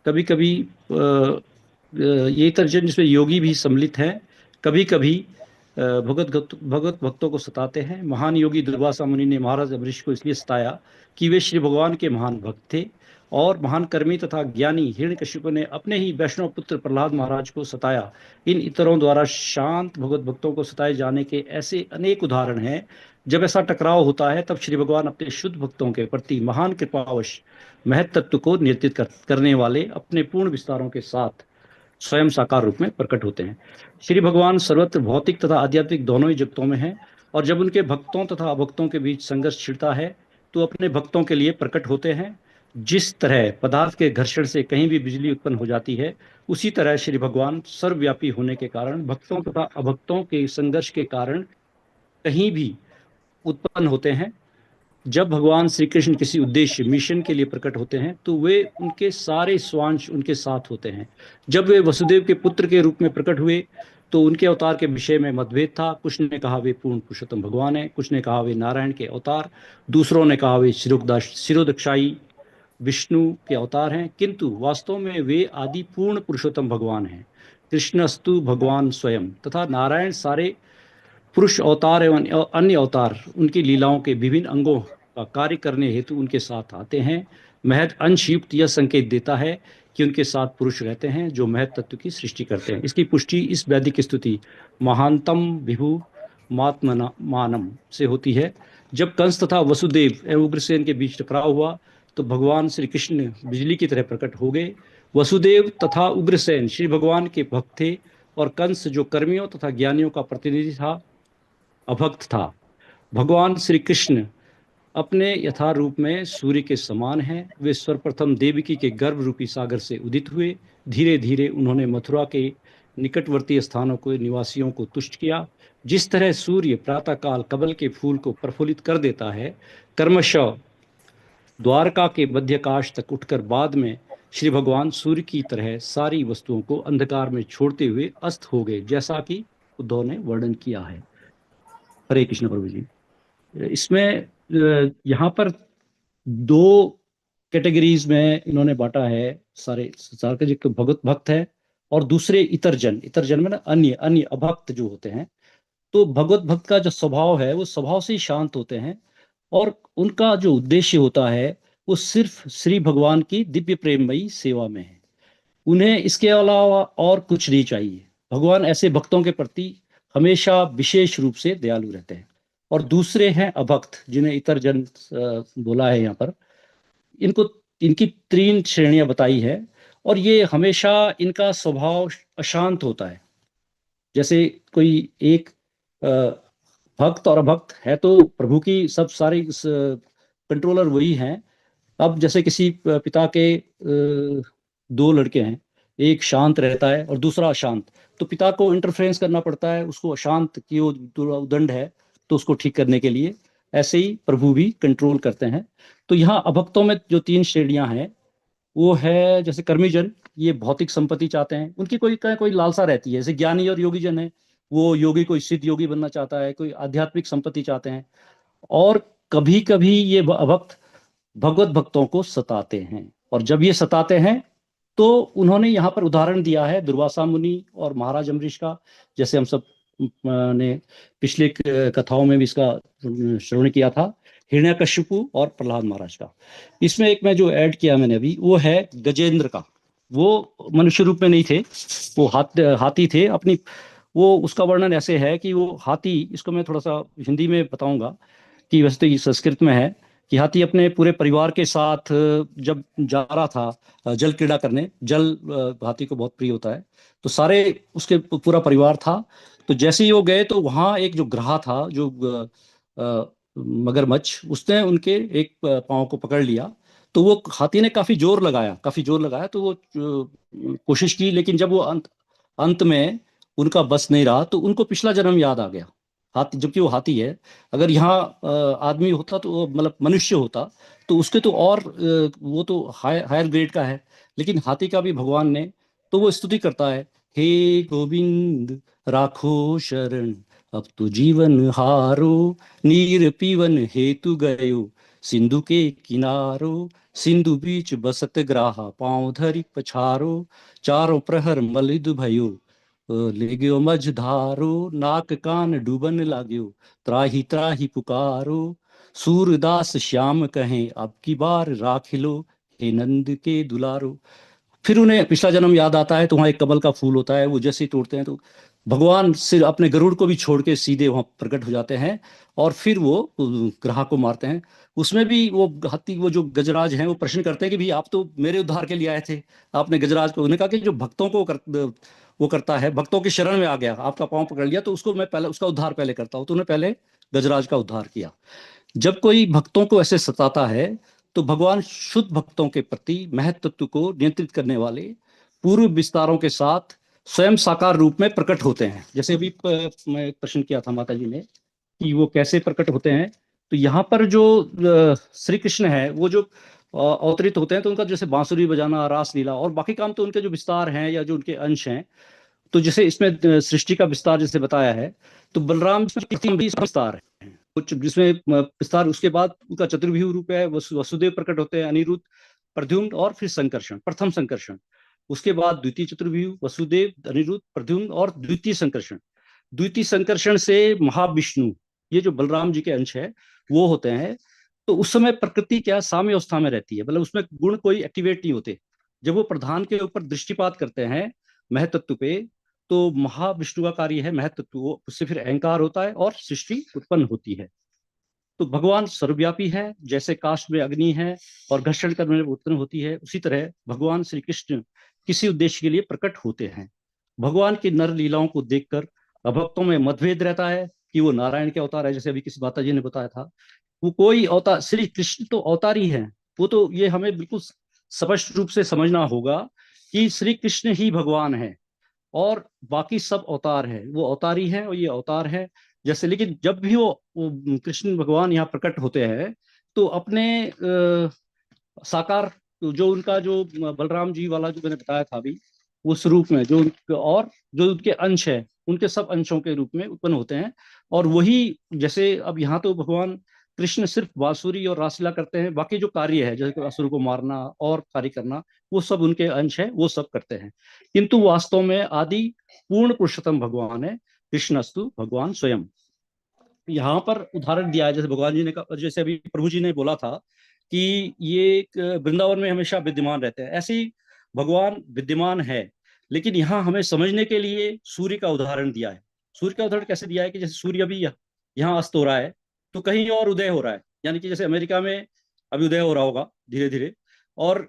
Speaker 6: कभी कभी ये इतरजन जिसमें योगी भी सम्मिलित है, कभी कभी भगवत भक्तों को सताते हैं। महान योगी दुर्वासा मुनि ने महाराज अम्बरीश को इसलिए सताया कि वे श्री भगवान के महान भक्त थे, और महान कर्मी तथा ज्ञानी हिरण्यकशिपु ने अपने ही वैष्णव पुत्र प्रहलाद महाराज को सताया। इन इतरों द्वारा शांत भगवत भक्तों को सताए जाने के ऐसे अनेक उदाहरण हैं। जब ऐसा टकराव होता है तब श्री भगवान अपने शुद्ध भक्तों के प्रति महान कृपावश महत तत्व को नियंत्रित करने वाले अपने पूर्ण विस्तारों के साथ स्वयं साकार रूप में प्रकट होते हैं। श्री भगवान सर्वत्र भौतिक तथा आध्यात्मिक दोनों ही जगतों में हैं, और जब उनके भक्तों तथा अभक्तों के बीच संघर्ष छिड़ता है तो अपने भक्तों के लिए प्रकट होते हैं। जिस तरह पदार्थ के घर्षण से कहीं भी बिजली उत्पन्न हो जाती है, उसी तरह श्री भगवान सर्वव्यापी होने के कारण भक्तों तथा अभक्तों के संघर्ष के कारण कहीं भी उत्पन्न होते हैं। जब भगवान श्री कृष्ण किसी उद्देश्य मिशन के लिए प्रकट होते हैं तो वे उनके सारे स्वांश उनके साथ होते हैं। जब वे वसुदेव के पुत्र के रूप में प्रकट हुए तो उनके अवतार के विषय में मतभेद था। कुछ ने कहा वे पूर्ण पुरुषोत्तम भगवान है, कुछ ने कहा वे नारायण के अवतार, दूसरों ने कहा वे शिरोदक्षाई विष्णु के अवतार हैं, किंतु वास्तव में वे आदि पूर्ण पुरुषोत्तम भगवान हैं। कृष्णस्तु भगवान स्वयं तथा नारायण सारे पुरुष अवतार एवं अन्य अवतार उनकी लीलाओं के विभिन्न अंगों का कार्य करने हेतु उनके साथ आते हैं। महद अंश युक्त यह संकेत देता है कि उनके साथ पुरुष रहते हैं जो महद तत्व की सृष्टि करते हैं। इसकी पुष्टि इस वैदिक स्तुति महानतम विभु मानम से होती है। जब कंस तथा वसुदेव एवं उग्रसेन के बीच टकराव हुआ तो भगवान श्री कृष्ण बिजली की तरह प्रकट हो गए। वसुदेव तथा उग्रसेन श्री भगवान के भक्त थे और कंस जो कर्मियों तथा ज्ञानियों का प्रतिनिधि था, अभक्त था। भगवान श्री कृष्ण अपने यथार्थ रूप में सूर्य के समान हैं। वे सर्वप्रथम देवकी के गर्भ रूपी सागर से उदित हुए। धीरे धीरे उन्होंने मथुरा के निकटवर्ती स्थानों के निवासियों को तुष्ट किया। जिस तरह सूर्य प्रातःकाल कमल के फूल को प्रफुल्लित कर देता है, क्रमशः द्वारका के मध्यकाश तक उठकर बाद में श्री भगवान सूर्य की तरह सारी वस्तुओं को अंधकार में छोड़ते हुए अस्त हो गए, जैसा कि उद्धव ने वर्णन किया है। हरे कृष्ण प्रभु जी। इसमें यहाँ पर दो कैटेगरीज में इन्होंने बांटा है। सारे संसार के जो भगवत भक्त है और दूसरे इतरजन में ना अन्य अभक्त जो होते हैं। तो भगवत भक्त का जो स्वभाव है वो स्वभाव से ही शांत होते हैं और उनका जो उद्देश्य होता है वो सिर्फ श्री भगवान की दिव्य प्रेममयी सेवा में है। उन्हें इसके अलावा और कुछ नहीं चाहिए। भगवान ऐसे भक्तों के प्रति हमेशा विशेष रूप से दयालु रहते हैं। और दूसरे हैं अभक्त, जिन्हें इतर जन बोला है यहाँ पर। इनको इनकी 3 श्रेणियां बताई है और ये हमेशा इनका स्वभाव अशांत होता है। जैसे कोई एक भक्त और अभक्त है तो प्रभु की सब सारी कंट्रोलर वही हैं। अब जैसे किसी पिता के 2 लड़के हैं, एक शांत रहता है और दूसरा अशांत, तो पिता को इंटरफेरेंस करना पड़ता है उसको अशांत की वो उदंड है तो उसको ठीक करने के लिए। ऐसे ही प्रभु भी कंट्रोल करते हैं। तो यहाँ अभक्तों में जो 3 श्रेणियां हैं वो है, जैसे कर्मीजन, ये भौतिक संपत्ति चाहते हैं, उनकी कोई लालसा रहती है। जैसे ज्ञानी और योगी जन है, वो योगी कोई सिद्ध योगी बनना चाहता है, कोई आध्यात्मिक संपत्ति चाहते हैं। और कभी कभी ये अभक्त भगवत भक्तों को सताते हैं, और जब ये सताते हैं तो उन्होंने यहाँ पर उदाहरण दिया है दुर्वासा मुनि और महाराज अम्बरीश का, जैसे हम सब ने पिछले कथाओं में भी इसका श्रवण किया था, हिरण्यकशिपु और प्रहलाद महाराज का। इसमें एक मैं जो ऐड किया मैंने अभी, वो है गजेंद्र का। वो मनुष्य रूप में नहीं थे, वो हाथी थे अपनी। वो उसका वर्णन ऐसे है कि वो हाथी, इसको मैं थोड़ा सा हिंदी में बताऊंगा कि वैसे तो ये संस्कृत में है, कि हाथी अपने पूरे परिवार के साथ जब जा रहा था जल क्रीड़ा करने, जल हाथी को बहुत प्रिय होता है, तो सारे उसके पूरा परिवार था। तो जैसे ही वो गए तो वहाँ एक जो ग्राह था, जो मगरमच्छ, उसने उनके एक पाँव को पकड़ लिया। तो वो हाथी ने काफी जोर लगाया तो वो कोशिश की, लेकिन जब वो अंत में उनका बस नहीं रहा तो उनको पिछला जन्म याद आ गया। हाथी, जबकि वो हाथी है, अगर यहाँ आदमी होता तो मतलब मनुष्य होता तो उसके तो और वो तो हायर ग्रेड का है, लेकिन हाथी का भी भगवान ने, तो वो स्तुति करता है, हे गोविंद राखो शरण अब तो जीवन हारो, नीर पीवन हेतु गयो सिंधु के किनारो, सिंधु बीच बसत ग्राहा पाँव धरि पछारो, चारों प्रहर मलिदु भयो ले गयो मझधारो, नाक कान डूबन लाग्यो त्राही त्राही पुकारो, सूरदास श्याम कहें अब की बार राखिलो हे नंद के दुलारो। फिर उन्हें पिछला जन्म याद आता है तो वहाँ एक कमल का फूल होता है, वो जैसे ही तोड़ते हैं तो भगवान सिर अपने गरुड़ को भी छोड़ के सीधे वहाँ प्रकट हो जाते हैं और फिर वो ग्राह को मारते हैं। उसमें भी वो हाथी, वो जो गजराज हैं, वो प्रश्न करते हैं कि भाई आप तो मेरे उद्धार के लिए आए थे, आपने गजराज को, उन्होंने कहा कि जो भक्तों को वो करता है, भक्तों की शरण में आ गया, आपका पाँव पकड़ लिया, तो उसको मैं पहले उसका उद्धार पहले करता हूँ। तो उन्हें पहले गजराज का उद्धार किया। जब कोई भक्तों को ऐसे सताता है तो भगवान शुद्ध भक्तों के प्रति महत्व को नियंत्रित करने वाले पूर्व विस्तारों के साथ स्वयं साकार रूप में प्रकट होते हैं। जैसे अभी मैं प्रश्न किया था माता जी ने कि वो कैसे प्रकट होते हैं, तो यहाँ पर जो श्री कृष्ण है वो जो अवतरित होते हैं तो उनका जैसे बांसुरी बजाना, रास लीला और बाकी काम तो उनके जो विस्तार हैं या जो उनके अंश हैं। तो जैसे इसमें सृष्टि का विस्तार जैसे बताया है, तो बलराम जी विस्तार है कुछ जिसमें विस्तार, उसके बाद उनका चतुर्व्यूह रूप है, वसुदेव प्रकट होते हैं, अनिरुद्ध, प्रद्युम्न और फिर संकर्षण, प्रथम संकर्षण। उसके बाद द्वितीय चतुर्व्यूह, वसुदेव, अनिरुद्ध, प्रद्युम्न और द्वितीय संकर्षण। द्वितीय संकर्षण से महाविष्णु, ये जो बलराम जी के अंश है वो होते हैं। तो उस समय प्रकृति क्या साम्य अवस्था में रहती है, मतलब उसमें गुण कोई एक्टिवेट नहीं होते। जब वो प्रधान के ऊपर दृष्टिपात करते हैं महतत्व पे, तो महाविष्णु का कार्य है महतत्व, उससे फिर अहंकार होता है और सृष्टि उत्पन्न होती है। तो भगवान सर्वव्यापी है, जैसे काष्ठ में अग्नि है और घर्षण करने में उत्पन्न होती है, उसी तरह भगवान श्री कृष्ण किसी उद्देश्य के लिए प्रकट होते हैं। भगवान की नर लीलाओं को देखकर अभक्तों में मतभेद रहता है कि वो नारायण के अवतार है, जैसे अभी किसी माता जी ने बताया था। वो कोई अवतार, श्री कृष्ण तो अवतारी है, वो तो ये हमें बिल्कुल स्पष्ट रूप से समझना होगा कि श्री कृष्ण ही भगवान है और बाकी सब अवतार है, वो अवतारी है और ये अवतार है जैसे। लेकिन जब भी वो कृष्ण भगवान यहाँ प्रकट होते हैं तो अपने साकार जो उनका जो बलराम जी वाला जो मैंने बताया था अभी, उस रूप में जो और जो उनके अंश है, उनके सब अंशों के रूप में उत्पन्न होते हैं। और वही जैसे अब यहाँ तो भगवान कृष्ण सिर्फ बांसुरी और रासलीला करते हैं, बाकी जो कार्य है जैसे असुर को मारना और कार्य करना, वो सब उनके अंश है, वो सब करते हैं। किंतु वास्तव में आदि पूर्ण पुरुषोत्तम भगवान है, कृष्णस्तु भगवान स्वयं। यहाँ पर उदाहरण दिया है, जैसे भगवान जी ने कहा, जैसे अभी प्रभु जी ने बोला था कि ये वृंदावन में हमेशा विद्यमान रहते हैं, ऐसे ही भगवान विद्यमान है, लेकिन यहाँ हमें समझने के लिए सूर्य का उदाहरण दिया है। सूर्य का उदाहरण कैसे दिया है कि जैसे सूर्य अभी यहाँ अस्त हो रहा है तो कहीं और उदय हो रहा है, यानी कि जैसे अमेरिका में अभी उदय हो रहा होगा धीरे धीरे, और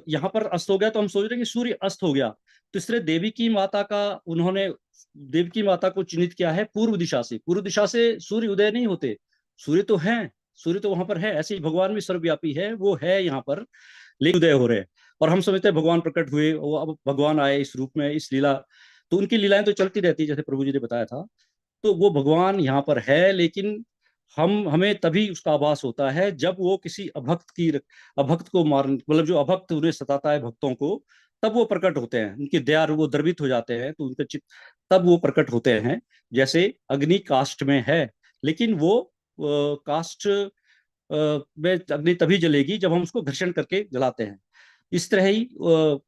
Speaker 6: यहाँ पर अस्त हो गया तो हम सोच रहे हैं कि सूर्य अस्त हो गया। तो इसलिए देवी की माता का उन्होंने देवी की माता को चिन्हित किया है पूर्व दिशा से। पूर्व दिशा से सूर्य उदय नहीं होते, सूर्य तो है, सूर्य तो वहां पर है, ऐसे ही भगवान भी सर्वव्यापी है, वो है यहाँ पर, लेकिन उदय हो रहे हैं। और हम समझते हैं भगवान प्रकट हुए, वो अब भगवान आए इस रूप में, इस लीला, तो उनकी लीलाएं तो चलती रहती है जैसे प्रभु जी ने बताया था। तो वो भगवान यहाँ पर है, लेकिन हमें तभी उसका आभास होता है जब वो किसी अभक्त को मार, मतलब जो अभक्त उन्हें सताता है भक्तों को, तब वो प्रकट होते हैं, उनकी दया, वो द्रवित हो जाते हैं तो उनके चित्त तब वो प्रकट होते हैं। जैसे अग्नि काष्ठ में है, लेकिन वो काष्ठ में अग्नि तभी जलेगी जब हम उसको घर्षण करके जलाते हैं। इस तरह ही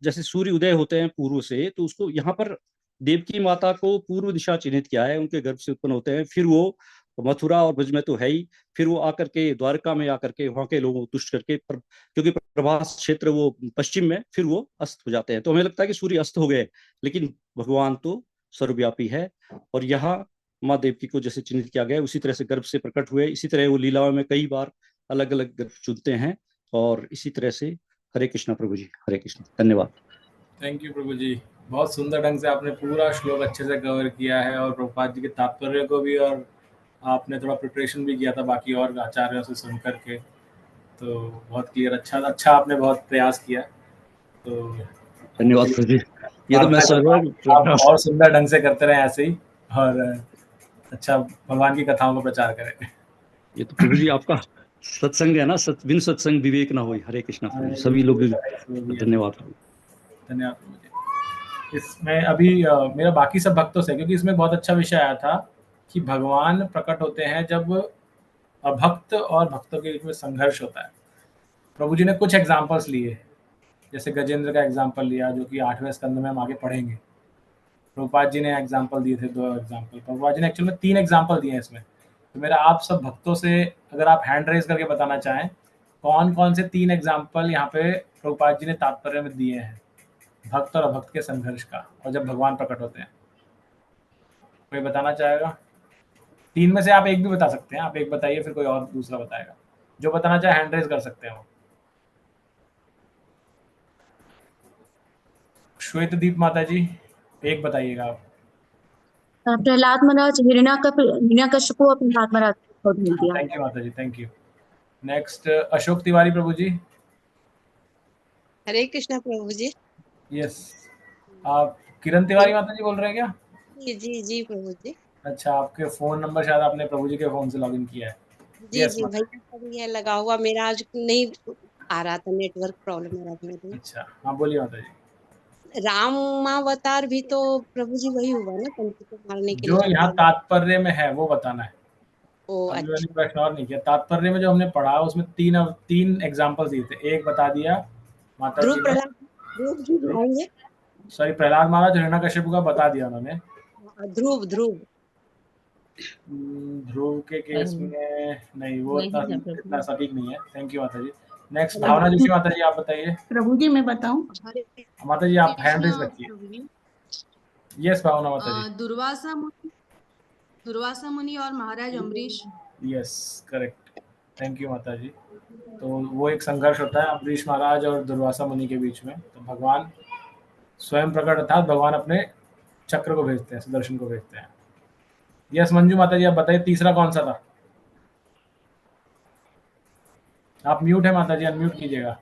Speaker 6: जैसे सूर्य उदय होते हैं पूर्व से, तो उसको यहाँ पर देवकी माता को पूर्व दिशा चिन्हित किया है, उनके गर्भ से उत्पन्न होते हैं, फिर वो मथुरा और ब्रज में तो है ही, फिर वो आकर के द्वारका में आकर के वहां के लोगों को तुष्ट करके क्योंकि प्रभास क्षेत्र वो पश्चिम में, फिर वो अस्त हो जाते हैं। तो हमें लगता है कि सूर्य अस्त हो गए, लेकिन भगवान तो सर्वव्यापी है। और यहाँ माँ देवकी को जैसे चिन्हित किया गया उसी तरह से गर्भ से प्रकट हुए, इसी तरह वो लीलाओं में कई बार अलग अलग गर्भ चुनते हैं, और इसी तरह से। हरे कृष्णा प्रभु जी, हरे कृष्ण, धन्यवाद।
Speaker 2: थैंक यू प्रभु जी, बहुत सुंदर ढंग से आपने पूरा श्लोक अच्छे से कवर किया है, और प्रभुपाद जी के तात्पर्य को भी, और आपने थोड़ा प्रिपरेशन भी किया था बाकी और आचार्यों से सुन करके, तो बहुत क्लियर, अच्छा आपने बहुत प्रयास किया। तो
Speaker 6: धन्यवाद प्रभु जी, ये तो मैं समझ रहा हूं
Speaker 2: और सुंदर ढंग से करते रहे ऐसे ही, और अच्छा भगवान की कथाओं को प्रचार करें।
Speaker 6: ये तो प्रभु जी आपका सत्संग है ना, बिन सत्संग विवेक ना होई। हरे कृष्णा प्रभु जी, सभी लोग धन्यवाद
Speaker 2: धन्यवाद प्रभु जी। इसमें अभी मेरा बाकी सब भक्तों से, क्योंकि इसमें बहुत अच्छा विषय आया था कि भगवान प्रकट होते हैं जब अभक्त और भक्तों के बीच में संघर्ष होता है। प्रभु जी ने कुछ एग्जाम्पल्स लिए, जैसे गजेंद्र का एग्जाम्पल लिया जो कि 8वें स्कंद में हम आगे पढ़ेंगे। प्रभुपाद जी ने एग्जाम्पल दिए थे, 2 एग्जाम्पल। प्रभुपाद जी ने एक्चुअल में 3 एग्जाम्पल दिए हैं इसमें। तो मेरा आप सब भक्तों से, अगर आप हैंड रेज करके बताना चाहें कौन कौन से 3 एग्जाम्पल यहाँ पे प्रभुपाद जी ने तात्पर्य में दिए हैं भक्त और अभक्त के संघर्ष का, और जब भगवान प्रकट होते हैं, कोई बताना चाहेगा? 3 में से आप एक भी बता सकते हैं, आप एक बताइए, फिर कोई और दूसरा बताएगा। जो बताना चाहे हैंड रेज कर सकते हैं वो। श्वेतदीप माता जी, एक बताइएगा आप।
Speaker 9: प्रहलाद महाराज, हिरण्यकशिपु और प्रहलाद महाराज को मिल गया।
Speaker 2: थैंक यू माता जी, thank you. Next Ashok Tiwari Prabhu जी।
Speaker 10: हरे कृष्णा प्रभु जी।
Speaker 2: यस, आप किरण तिवारी माता जी बोल रहे हैं क्या?
Speaker 10: जी प्रभु जी।
Speaker 2: अच्छा, आपके फोन नंबर शायद आपने प्रभु जी के फोन से लॉगिन किया है।
Speaker 10: जी भैया का भी है लगा हुआ, मेरा आज नहीं आ रहा था, नेटवर्क प्रॉब्लम है रात में।
Speaker 2: अच्छा, हाँ बोलिए माता जी।
Speaker 10: रामावतार भी तो प्रभु जी वही हुआ ना, कंस को मारने के लिए।
Speaker 2: जो यहाँ तात्पर्य में है वो बताना है।
Speaker 10: अच्छा,
Speaker 2: प्रश्न और नहीं किया। तात्पर्य में जो हमने पढ़ा उसमें 3 एग्जाम्पल दिए थे, एक बता दिया माता जी ने, सॉरी प्रहलाद महाराज हिरण्यकशिपु का बता दिया उन्होंने। ध्रुव के केस में नहीं, वो इतना सटीक नहीं है। थैंक यू माता जी। नेक्स्ट भावना जोशी माता जी, आप बताइए।
Speaker 7: प्रभु जी मैं बताऊं?
Speaker 2: माता जी आप हैंड रेज रखिए। यस भावना माता जी।
Speaker 11: दुर्वासा मुनि और महाराज Ambarish.
Speaker 2: Yes correct, thank you माता जी। तो वो एक संघर्ष होता है अम्बरीश महाराज और दुर्वासा मुनि के बीच में। तो भगवान स्वयं प्रकट, अर्थात भगवान अपने चक्र को भेजते हैं, सुदर्शन को भेजते हैं। यस मंजू माता जी, आप बताइए तीसरा कौन सा था? आप म्यूट है माता जी, अनम्यूट कीजिएगा।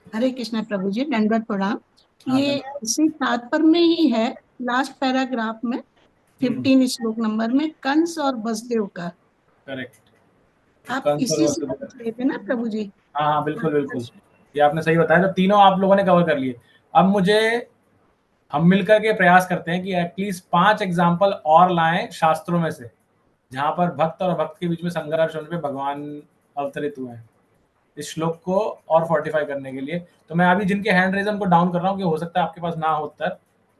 Speaker 7: हरे कृष्णा प्रभु जी, दंडवत प्रणाम। ये इसी तात्पर्य में ही है, लास्ट पैराग्राफ में 15 श्लोक नंबर में, कंस और वसुदेव का।
Speaker 2: करेक्ट,
Speaker 7: आप इसी से लेते ना प्रभु जी?
Speaker 2: हाँ बिल्कुल बिल्कुल, ये आपने सही बताया। तो तीनों आप लोगों ने कवर कर लिए। अब मुझे, हम मिलकर के प्रयास करते हैं कि एटलीस्ट 5 एग्जाम्पल और लाएं शास्त्रों में से, जहां पर भक्त और भक्त के बीच में संघर्ष होने पे भगवान अवतरित हुए हैं, इस श्लोक को और फोर्टिफाई करने के लिए। तो मैं अभी जिनके हैंड रेज उनको डाउन कर रहा हूँ, कि हो सकता है आपके पास ना हो उत्तर,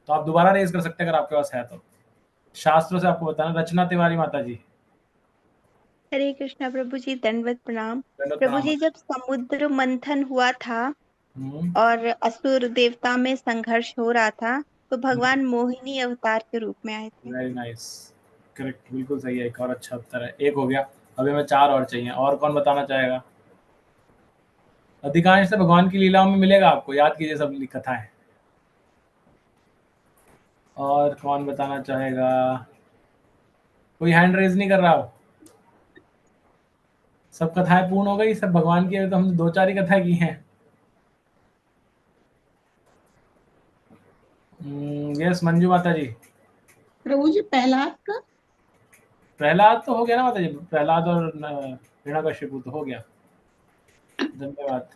Speaker 2: तो आप दोबारा रेज कर सकते हैं अगर आपके पास है तो। शास्त्रों से आपको बताना। रचना तिवारी माता जी।
Speaker 1: हरे कृष्णा प्रभु जी, दंडवत प्रणाम। प्रभु जी, जब समुद्र मंथन हुआ था और असुर देवता में संघर्ष हो रहा था, तो भगवान मोहिनी अवतार के रूप में आए थे।
Speaker 2: वेरी नाइस, करेक्ट, बिल्कुल सही है। एक और अच्छा उत्तर है, एक हो गया। अभी हमें 4 और चाहिए। और कौन बताना चाहेगा? अधिकांश से भगवान की लीलाओं में मिलेगा आपको, याद कीजिए सब कथाएं। और कौन बताना चाहेगा? कोई हैंड रेज नहीं कर रहा हो? सब कथाएं पूर्ण हो गई, सब भगवान की। तो हमने 2-4 ही कथाएं की हैं। यस मंजू माता जी।
Speaker 7: प्रभु जी प्रहलाद का?
Speaker 2: प्रहलाद तो हो गया ना माता जी, प्रहलाद और हिरण्यकशिपु तो हो गया। धन्यवाद।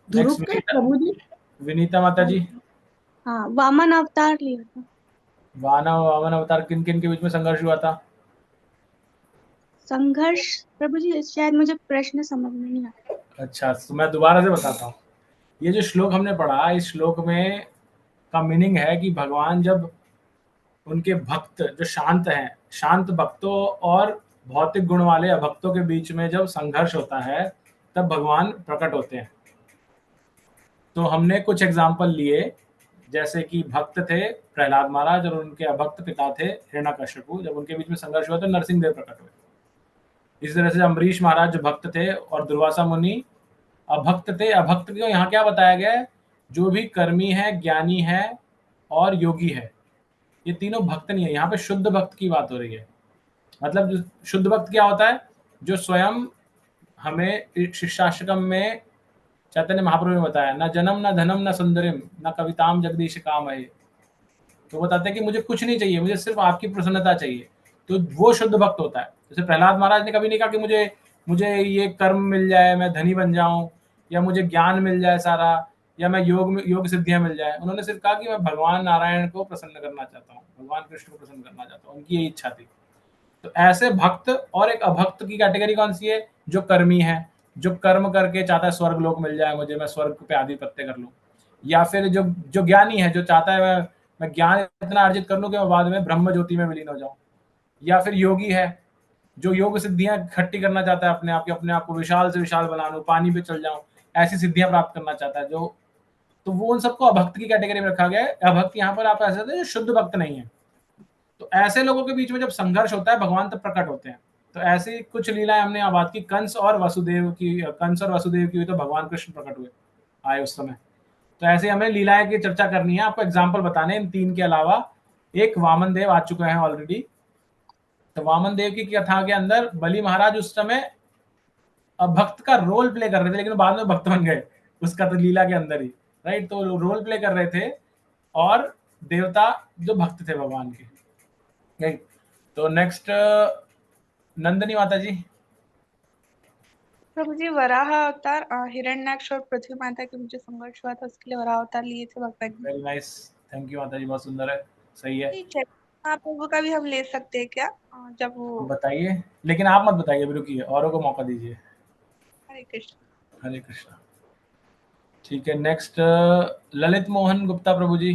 Speaker 7: ध्रुव
Speaker 2: नेक्स्ट
Speaker 7: का प्रभु जी?
Speaker 2: विनीता माता जी।
Speaker 11: हाँ, वामन अवतार लिया था।
Speaker 2: वामन अवतार किन किन के बीच में संघर्ष हुआ था?
Speaker 11: संघर्ष प्रभु जी शायद मुझे प्रश्न समझ में नहीं आया।
Speaker 2: अच्छा, तो मैं दोबारा से बताता हूँ। ये जो श्लोक हमने पढ़ा, इस श्लोक में का मीनिंग है कि भगवान जब उनके भक्त जो शांत हैं, शांत भक्तों और भौतिक गुण वाले अभक्तों के बीच में जब संघर्ष होता है, तब भगवान प्रकट होते हैं। तो हमने कुछ एग्जाम्पल लिए, जैसे कि भक्त थे प्रहलाद महाराज और उनके अभक्त पिता थे हिरण्यकशिपु। जब उनके बीच में संघर्ष हुआ तो नरसिंह देव प्रकट हुए। इस तरह से अम्बरीश महाराज जो भक्त थे और दुर्वासा मुनि अभक्त थे। अभक्त को यहाँ क्या बताया गया है? जो भी कर्मी है, ज्ञानी है और योगी है, ये तीनों भक्त नहीं है। यहाँ पे शुद्ध भक्त की बात हो रही है। मतलब जो शुद्ध भक्त क्या होता है? जो स्वयं हमें शिष्टाष्टकम में चैतन्य महाप्रभु ने बताया, न जन्म न धनम न सुंदरिम न कविताम जगदीश काम है। तो बताते हैं कि मुझे कुछ नहीं चाहिए, मुझे सिर्फ आपकी प्रसन्नता चाहिए। तो वो शुद्ध भक्त होता है। जैसे प्रहलाद महाराज ने कभी नहीं कहा कि मुझे ये कर्म मिल जाए, मैं धनी बन जाऊं, या मुझे ज्ञान मिल जाए सारा, या मैं योग सिद्धियां मिल जाए। उन्होंने सिर्फ कहा कि मैं भगवान नारायण को प्रसन्न करना चाहता हूँ, भगवान कृष्ण को प्रसन्न करना चाहता हूँ। उनकी यही इच्छा थी। तो ऐसे भक्त और एक अभक्त की कैटेगरी कौन सी है? जो कर्मी है, जो कर्म करके चाहता है स्वर्ग लोक मिल जाए मुझे, मैं स्वर्ग पे आधिपत्य कर लूं। या फिर जो ज्ञानी है, जो चाहता है मैं ज्ञान इतना अर्जित कर लूं कि मैं बाद में ब्रह्म ज्योति में विलीन हो जाऊं। या फिर योगी है, जो योग सिद्धियां इकट्ठी करना चाहता है, अपने आप को विशाल से विशाल बना लूं, पानी पे चल जाऊं, ऐसी सिद्धियां प्राप्त करना चाहता है। तो वो उन सबको अभक्त की कैटेगरी में रखा गया है। अभक्त यहाँ पर आप ऐसे जो शुद्ध भक्त नहीं है। तो ऐसे लोगों के बीच में जब संघर्ष होता है, भगवान तब प्रकट होते हैं। तो ऐसी कुछ लीलाएं हमने यहाँ बात की। कंस और वसुदेव की हुई, तो भगवान कृष्ण प्रकट हुए आए उस समय। तो ऐसे हमें लीलाएं की चर्चा करनी है, आपको एग्जाम्पल बताने इन 3 के अलावा। एक वामन देव आ चुके हैं ऑलरेडी। तो वामन देव की कथा के अंदर बलि महाराज उस समय भक्त का रोल प्ले कर रहे थे, लेकिन बाद में भक्त बन गए उसका तो लीला के अंदर ही, राइट। तो रोल प्ले कर रहे थे और देवता जो भक्त थे भगवान के, राइट। तो नेक्स्ट नंदनी माता जी।
Speaker 5: प्रभु जी वराह अवतार हिरण्याक्ष और पृथ्वी माता के बीच जो संघर्ष हुआ था उसके लिए वराह अवतार लिए थे भगवान जी।
Speaker 2: वेरी नाइस, थैंक यू माता जी, बहुत सुंदर है, सही है।
Speaker 5: प्रभु का भी हम ले सकते हैं क्या? जब वो
Speaker 2: बताइए, लेकिन आप मत बताइए, अभी रुकिए, औरों को मौका दीजिए।
Speaker 5: हरे कृष्ण।
Speaker 2: हरे कृष्णा। ठीक है, नेक्स्ट ललित मोहन गुप्ता प्रभु जी।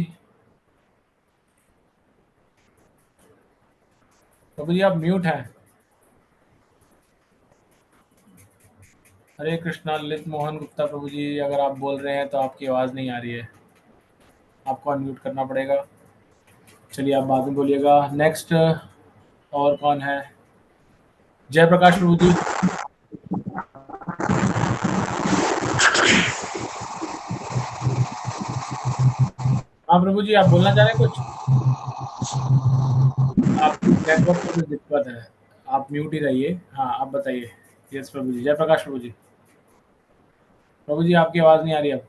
Speaker 2: प्रभु जी आप म्यूट हैं। हरे कृष्णा ललित मोहन गुप्ता प्रभु जी, अगर आप बोल रहे हैं तो आपकी आवाज़ नहीं आ रही है, आपको अनम्यूट करना पड़ेगा। चलिए आप बाद में बोलिएगा। नेक्स्ट और कौन है? जयप्रकाश प्रभु जी। हाँ प्रभु जी, आप बोलना चाह रहे हैं कुछ? आप नेटवर्क में कुछ दिक्कत है, आप म्यूट ही रहिए। हाँ आप बताइए। यस प्रभु जी, जयप्रकाश प्रभु जी। प्रभु जी आपकी आवाज़ नहीं आ रही अब।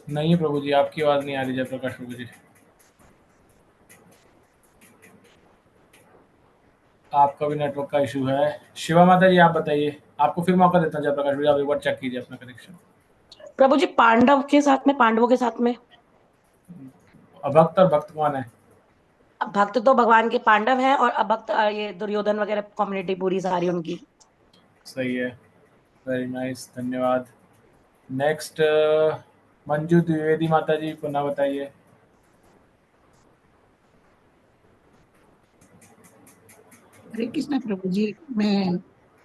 Speaker 2: नहीं है प्रभु जी, आपकी आवाज़ नहीं आ रही जयप्रकाश प्रभु जी। आपका भी नेटवर्क का इशू है। शिवा माता जी आप बताइए, आपको फिर मौका देता हूँ जयप्रकाश प्रभु जी, आप एक बार चेक कीजिए अपना कनेक्शन।
Speaker 12: प्रभु जी पांडवों के साथ में
Speaker 2: अभक्त और भक्त कौन है?
Speaker 12: भक्त तो भगवान के पांडव हैं और अभक्त ये दुर्योधन वगैरह कम्युनिटी पूरी सारी उनकी।
Speaker 2: सही है, वेरी नाइस, धन्यवाद। नेक्स्ट मंजू द्विवेदी माता जी, पुनः बताइए।
Speaker 7: हरे कृष्णा प्रभु जी, मैं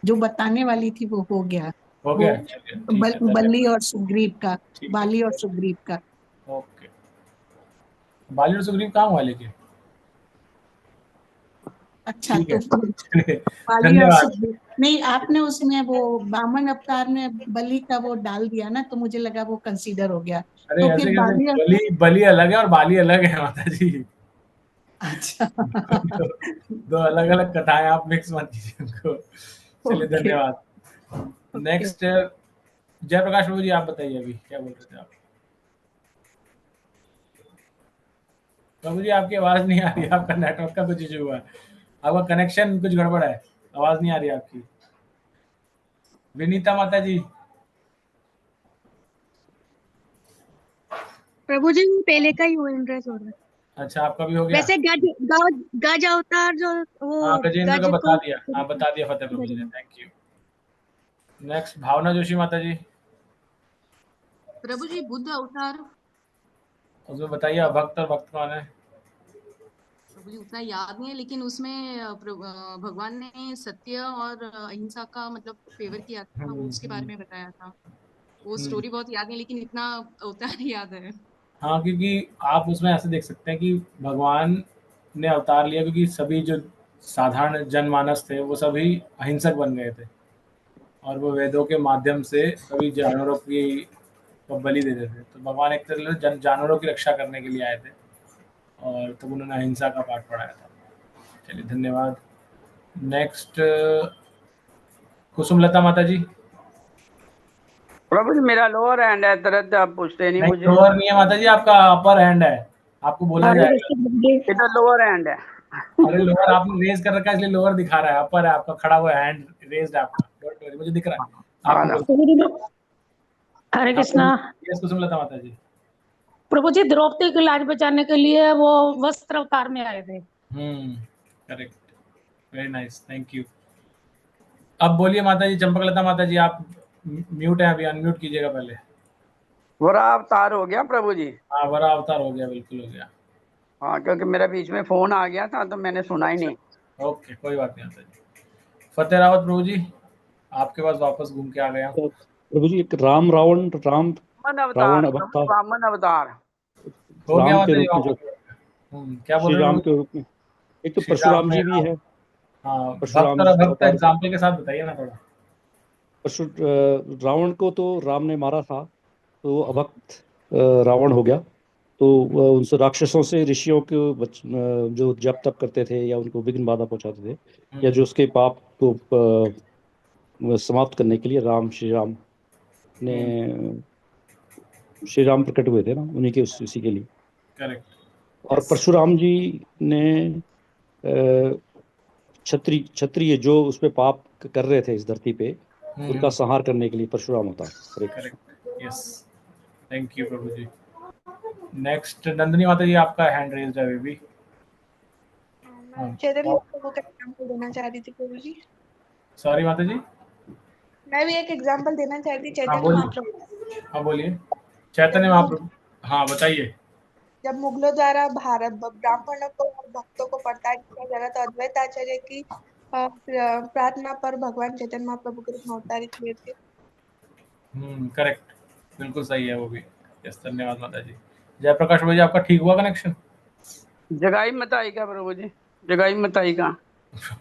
Speaker 7: जो बताने वाली थी वो हो गया।
Speaker 2: हो गया, चलिए ठीक है,
Speaker 7: बलि और सुग्रीव का,
Speaker 2: ठीक है,
Speaker 7: बाली और सुग्रीव का।
Speaker 2: ओके। बाली और सुग्रीव कहाँ हुआ लेकिन?
Speaker 7: अच्छा,
Speaker 2: ठीक है,
Speaker 7: तो
Speaker 2: चलिए,
Speaker 7: बाली और
Speaker 2: धन्यवाद।
Speaker 7: सुग्रीव नहीं, आपने उसमें वो वामन अवतार में बलि का वो डाल दिया ना, तो मुझे लगा वो कंसीडर हो गया।
Speaker 2: अरे
Speaker 7: तो
Speaker 2: ऐसे
Speaker 7: फिर
Speaker 2: कैसे?
Speaker 7: बाली और
Speaker 2: बलि अलग है और बाली अलग है माता जी।
Speaker 7: अच्छा
Speaker 2: दो अलग अलग कथाएं, आप मिक्स मत कीजिए उनको। चलिए,
Speaker 7: ओके
Speaker 2: धन्यवाद। नेक्स्ट जयप्रकाश प्रभु जी, आप बताइए अभी क्या बोल रहे थे आप? प्रभु जी आपकी आवाज नहीं आ रही, आपका नेटवर्क का कुछ इशू हुआ है, आपका कनेक्शन कुछ गड़बड़ है, आवाज नहीं आ रही आपकी। विनीता माता जी।
Speaker 11: प्रभु जी पहले का ही हो इंट्रेस्ट हो रहा है।
Speaker 2: अच्छा, आपका भी हो गया?
Speaker 11: वैसे गज अवतार जो वो
Speaker 2: हाँ, गजेंद्र का
Speaker 11: गज
Speaker 2: बता
Speaker 11: को
Speaker 2: दिया, हाँ बता दिया फतेह प्रभु जी ने,
Speaker 11: गज-
Speaker 2: थैंक यू। नेक्स्ट भावना जोशी माता जी,
Speaker 13: प्रभु जी बुद्ध अवतार।
Speaker 2: उसमें बताइए भक्त और भक्त कौन है?
Speaker 13: प्रभु जी उतना याद नहीं है, लेकिन उसमें भगवान ने सत्य और अहिंसा का मतलब फेवर किया था, वो उसके बारे में बताया था। वो स्टोरी बहुत याद नहीं, लेकिन इतना अवतार याद है।
Speaker 2: हाँ, क्योंकि आप उसमें ऐसे देख सकते हैं कि भगवान ने अवतार लिया क्योंकि सभी जो साधारण जनमानस थे वो सभी अहिंसक बन गए थे और वो वेदों के माध्यम से सभी जानवरों की को बलि दे देते थे। तो भगवान एक तरह से जानवरों की रक्षा करने के लिए आए थे और तब उन्होंने अहिंसा का पाठ पढ़ाया था। चलिए, धन्यवाद। नेक्स्ट कुसुमलता माता जी।
Speaker 14: प्रभु जी मेरा लोअर हैंड है, तरत आप पूछते नहीं मुझे।
Speaker 2: लोअर नहीं है माता जी, आपका अपर हैंड है, आपको बोला जाएगा।
Speaker 14: इधर लोअर हैंड है।
Speaker 2: अरे लोअर आपने रेज कर रखा है इसलिए लोअर दिखा रहा है, अपर है आपका, खड़ा हुआ हैंड रेज्ड है आपका, डोंट वरी, मुझे दिख रहा है आपको।
Speaker 12: हरे कृष्णा।
Speaker 2: यस कुसुमलता माता जी।
Speaker 12: प्रभु जी द्रौपदी की लाज बचाने के लिए वो वस्त्र अवतार में आए थे।
Speaker 2: Correct, very nice, thank you. अब बोलिए माता जी, चंपकलता माता जी, आप म्यूट है, अभी अनम्यूट कीजिएगा पहले।
Speaker 14: वरा अवतार हो गया प्रभु जी।
Speaker 2: हाँ, वरा अवतार हो गया, बिल्कुल हो गया।
Speaker 14: हाँ, क्योंकि मेरा बीच में फोन आ गया था तो मैंने सुना ही नहीं।
Speaker 2: ओके, कोई बात नहीं माता जी। फतेह रावत प्रभु जी, आपके पास वापस घूम के आ गया।
Speaker 6: प्रभु जी, एक राम रावण
Speaker 14: रावण
Speaker 6: अवतार,
Speaker 14: वामन अवतार
Speaker 2: हो गया
Speaker 6: राम
Speaker 2: माता
Speaker 6: के
Speaker 2: जी
Speaker 6: रूप में जो
Speaker 2: क्या बोल
Speaker 6: श्री
Speaker 2: रहे
Speaker 6: राम
Speaker 2: हो?
Speaker 6: के रूप में, एक तो परशुराम जी भी है।
Speaker 2: हाँ,
Speaker 6: परशुराम
Speaker 2: भक्त और भक्त
Speaker 6: अवतार,
Speaker 2: एग्जाम्पल के साथ बताइए ना थोड़ा।
Speaker 6: रावण को तो राम ने मारा था, तो अभक्त रावण हो गया। तो उनसे राक्षसों से ऋषियों को जो जप तप करते थे या उनको विघ्न बाधा पहुंचाते थे या जो उसके पाप को समाप्त करने के लिए श्री राम प्रकट हुए थे ना, उन्हीं के उसी के लिए।
Speaker 2: करेक्ट।
Speaker 6: और परशुराम जी ने क्षत्रिय जो उस पे पाप कर रहे थे इस धरती पे, उनका संहार करने के लिए परशुराम होता।
Speaker 2: करेक्ट, यस, थैंक यू प्रभु जी। नेक्स्ट नंदिनी माता जी, आपका हैंड रेज्ड है बेबी।
Speaker 5: चैतन्य महाप्रभु का एग्जांपल देना चाह रही थी प्रभु जी।
Speaker 2: सॉरी माता जी,
Speaker 5: मैं भी एक एग्जांपल देना चाहती थी
Speaker 2: हाँ
Speaker 5: चैतन्य
Speaker 2: बोलिए,
Speaker 5: महाप्रभु।
Speaker 2: हाँ बोलिए चैतन्य महाप्रभु, हाँ बताइए।
Speaker 5: जब मुगलों द्वारा भारत ब्राह्मणों को और भक्तों को प्रताड़ित किया जा रहा था, अद्वैत आचार्य की प्रार्थना पर भगवान चैतन्य महाप्रभु के रूप में अवतारित हुए थे।
Speaker 2: करेक्ट, बिल्कुल सही है वो भी। यस, धन्यवाद माता जी। जयप्रकाश भाई, आपका ठीक हुआ कनेक्शन?
Speaker 14: जगाई मताई का प्रभु जी, जगाई मताई का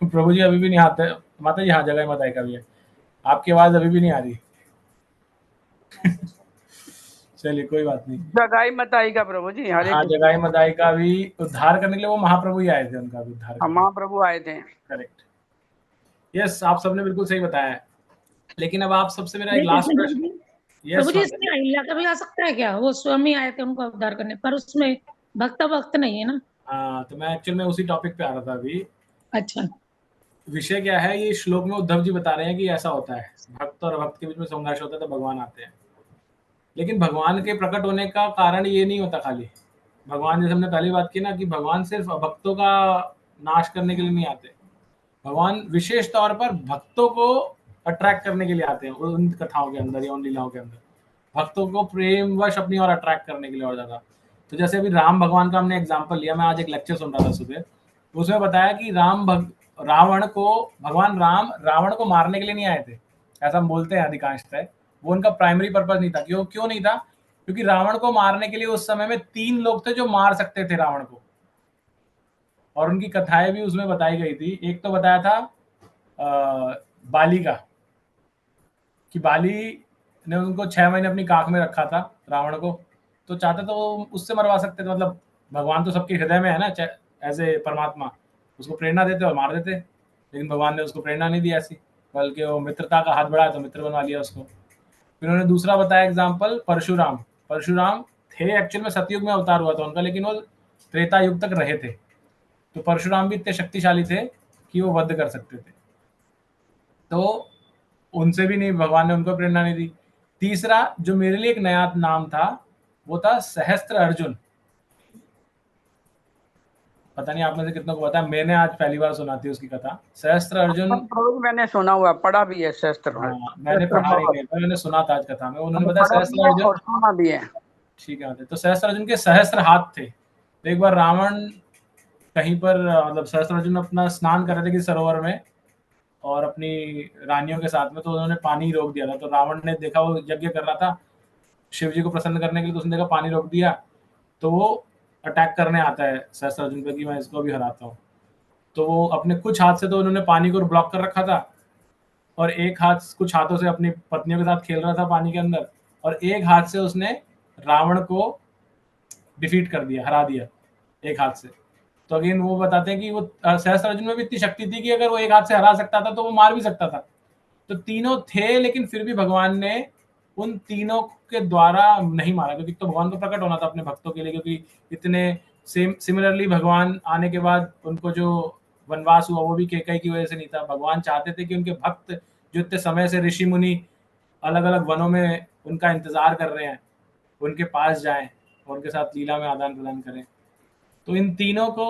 Speaker 2: प्रभु जी अभी भी नहीं आते माता जी। हाँ, जगाई मताई का भी है, आपकी आवाज अभी भी नहीं आ रही। चलिए, कोई बात नहीं।
Speaker 14: जगाई मताई का प्रभु जी, हरे
Speaker 2: हाँ, जगाई मताई का भी उद्धार करने के लिए वो महाप्रभु ही आए थे, उनका भी उद्धार करने।
Speaker 14: महाप्रभु आए थे।
Speaker 2: करेक्ट, यस, आप सबने बिल्कुल सही बताया है। लेकिन अब आप सबसे मेरा एक लास्ट प्रश्न।
Speaker 12: प्रभु जी, इसमें अहिल्या का भी आ सकता है क्या? वो स्वयं आए थे उनको उद्धार करने, पर उसमें भक्त नहीं है ना।
Speaker 2: हाँ, तो मैं एक्चुअल में उसी टॉपिक पे आ रहा था अभी।
Speaker 12: अच्छा,
Speaker 2: विषय क्या है, ये श्लोक में उद्धव जी बता रहे हैं कि ऐसा होता है, भक्त और भक्त के बीच में संघर्ष होता है तो भगवान आते हैं। लेकिन भगवान के प्रकट होने का कारण ये नहीं होता खाली। भगवान, जैसे हमने पहली बात की ना, कि भगवान सिर्फ भक्तों का नाश करने के लिए नहीं आते। भगवान विशेष तौर पर भक्तों को अट्रैक्ट करने के लिए आते हैं उन कथाओं के अंदर या उन लीलाओं के अंदर, भक्तों को प्रेमवश अपनी ओर अट्रैक्ट करने के लिए और ज्यादा। तो जैसे अभी राम भगवान का हमने एग्जाम्पल लिया, मैं आज एक लेक्चर सुन रहा था सुबह, उसमें बताया कि रावण को भगवान राम रावण को मारने के लिए नहीं आए थे, ऐसा हम बोलते हैं अधिकांशतः, वो उनका प्राइमरी पर्पस नहीं था। क्यों नहीं था? क्योंकि रावण को मारने के लिए उस समय में 3 लोग थे जो मार सकते थे रावण को, और उनकी कथाएं भी उसमें बताई गई थी। एक तो बताया था बाली का, कि बाली ने उनको 6 महीने अपनी काख में रखा था रावण को, तो चाहते तो वो उससे मरवा सकते थे। मतलब भगवान तो सबके हृदय में है ना, एज ए परमात्मा, उसको प्रेरणा देते और मार देते, लेकिन भगवान ने उसको प्रेरणा नहीं दी ऐसी, बल्कि वो मित्रता का हाथ बढ़ाया तो मित्र बनवा लिया उसको। फिर उन्होंने दूसरा बताया एग्जाम्पल परशुराम। परशुराम थे एक्चुअल में सतयुग में अवतार हुआ था उनका, लेकिन वो त्रेता युग तक रहे थे, तो परशुराम भी इतने शक्तिशाली थे कि वो वध कर सकते थे, तो उनसे भी नहीं, भगवान ने उनको प्रेरणा नहीं दी। तीसरा जो मेरे लिए एक नया नाम था, वो था सहस्त्र अर्जुन। पता नहीं आप में से कितनों को पता है, मैंने आज पहली बार सुना थी उसकी कथा। सहस्त्र अर्जुन
Speaker 14: मैंने सुना हुआ, पढ़ा भी है सहस्त्र।
Speaker 2: मैंने पढ़ा नहीं है, मैंने सुना था आज कथा में, उन्होंने बताया सहस्त्र अर्जुन
Speaker 14: और सुना भी है।
Speaker 2: ठीक है, तो सहस्त्र अर्जुन के सहस्त्र हाथ थे। तो एक बार रावण कहीं पर, मतलब सहस्त्र अर्जुन अपना स्नान कर रहे थे किसी सरोवर में और अपनी रानियों के साथ में, तो उन्होंने पानी रोक दिया था। तो रावण ने देखा वो यज्ञ कर रहा था शिव जी को प्रसन्न करने के लिए, तो उसने देखा पानी रोक दिया, तो वो अटैक करने आता है सहस्त्र अर्जुन पे कि मैं इसको भी हराता हूँ। तो वो अपने कुछ हाथ से तो उन्होंने पानी को ब्लॉक कर रखा था, और एक हाथ कुछ हाथों से अपनी पत्नियों के साथ खेल रहा था पानी के अंदर, और एक हाथ से उसने रावण को डिफीट कर दिया, हरा दिया एक हाथ से। तो अगेन वो बताते हैं कि वो सहस्त्र अर्जुन में भी इतनी शक्ति थी कि अगर वो एक हाथ से हरा सकता था तो वो मार भी सकता था। तो तीनों थे, लेकिन फिर भी भगवान ने उन तीनों के द्वारा नहीं मारा, क्योंकि तो भगवान को प्रकट होना था अपने भक्तों के लिए, क्योंकि इतने सिमिलरली भगवान आने के बाद उनको जो वनवास हुआ वो भी कैकेयी की वजह से नहीं था। भगवान चाहते थे कि उनके भक्त जो इतने समय से ऋषि मुनि अलग अलग वनों में उनका इंतजार कर रहे हैं, उनके पास जाएं और उनके साथ लीला में आदान प्रदान करें। तो इन तीनों को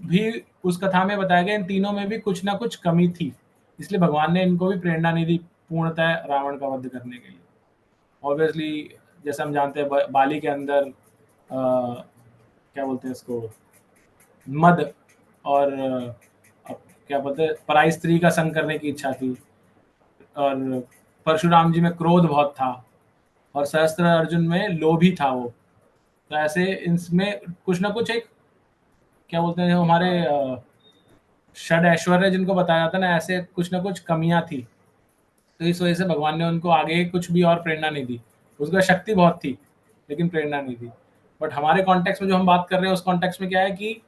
Speaker 2: भी उस कथा में बताया गया, इन तीनों में भी कुछ ना कुछ कमी थी, इसलिए भगवान ने इनको भी प्रेरणा नहीं दी पूर्णतः रावण का वध करने के लिए। ऑब्वियसली जैसे हम जानते हैं बाली के अंदर क्या बोलते हैं इसको, मद और क्या बोलते हैं, पराई स्त्री का संग करने की इच्छा थी, और परशुराम जी में क्रोध बहुत था, और सहस्त्र अर्जुन में लोभी था वो। तो ऐसे इसमें कुछ ना कुछ एक क्या बोलते हैं, हमारे षड ऐश्वर्य जिनको बताया जाता है ना, ऐसे कुछ ना कुछ कमियां थी। तो इस वजह से भगवान ने उनको आगे कुछ भी और प्रेरणा नहीं दी। उसका शक्ति बहुत थी लेकिन प्रेरणा नहीं दी। बट हमारे कॉन्टेक्स्ट में जो हम बात कर रहे हैं उस कॉन्टेक्स्ट में क्या है कि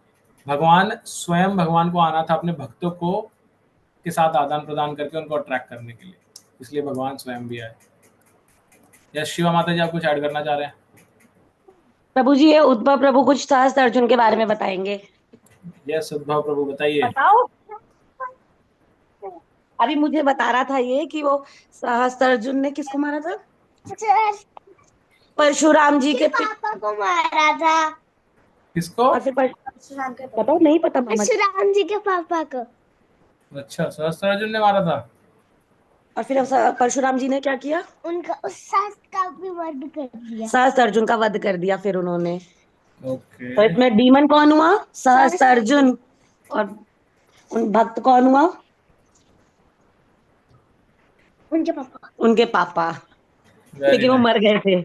Speaker 2: भगवान स्वयं, भगवान को आना था अपने भक्तों को के साथ आदान प्रदान करके उनको अट्रैक्ट करने के लिए, इसलिए भगवान स्वयं भी आए। यस शिवा माता जी, आप कुछ ऐड करना चाह रहे हैं?
Speaker 15: प्रभु जी, ये उद्धव प्रभु कुछ सहस्त्र अर्जुन के बारे में बताएंगे।
Speaker 2: यस उद्धव प्रभु बताइए।
Speaker 15: बताओ। अभी मुझे बता रहा था ये कि वो सहस्त्र अर्जुन ने किसको मारा था? परशुराम जी के पापा को मारा था।
Speaker 2: किसको?
Speaker 15: और फिर परशुराम के पता नहीं पता,
Speaker 16: परशुराम जी के पापा को।
Speaker 2: अच्छा, सहस्त्र अर्जुन ने मारा था।
Speaker 15: और फिर परशुराम जी ने क्या किया?
Speaker 16: उनका उस सहस्त्र का भी वध कर दिया,
Speaker 15: सहस्त्र अर्जुन का वध कर दिया फिर उन्होंने।
Speaker 2: ओके।
Speaker 15: तो इसमें डीमन कौन हुआ? सहस्त्र अर्जुन। और उन भक्त कौन हुआ?
Speaker 16: उनके पापा।
Speaker 15: उनके पापा, लेकिन वो मर गए थे।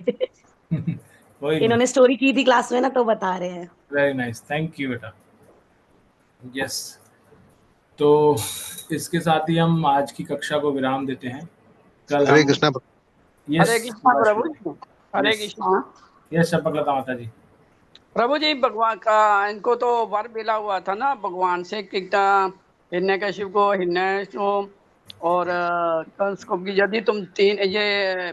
Speaker 15: इन्होंने स्टोरी की थी क्लास में ना, तो बता रहे हैं।
Speaker 2: वेरी नाइस, थैंक यू बेटा। यस, तो इसके साथ ही हम आज की कक्षा को विराम देते हैं। कल
Speaker 17: हरे कृष्णा।
Speaker 14: हरे कृष्णा प्रभु। हरे कृष्णा।
Speaker 2: यस शपथ माता जी।
Speaker 14: प्रभु जी, भगवान का इनको तो वर मिला हुआ था ना भगवान से कि हिरण्यकशिपु को, हिरण्य और कंस को, यदि तुम तीन ये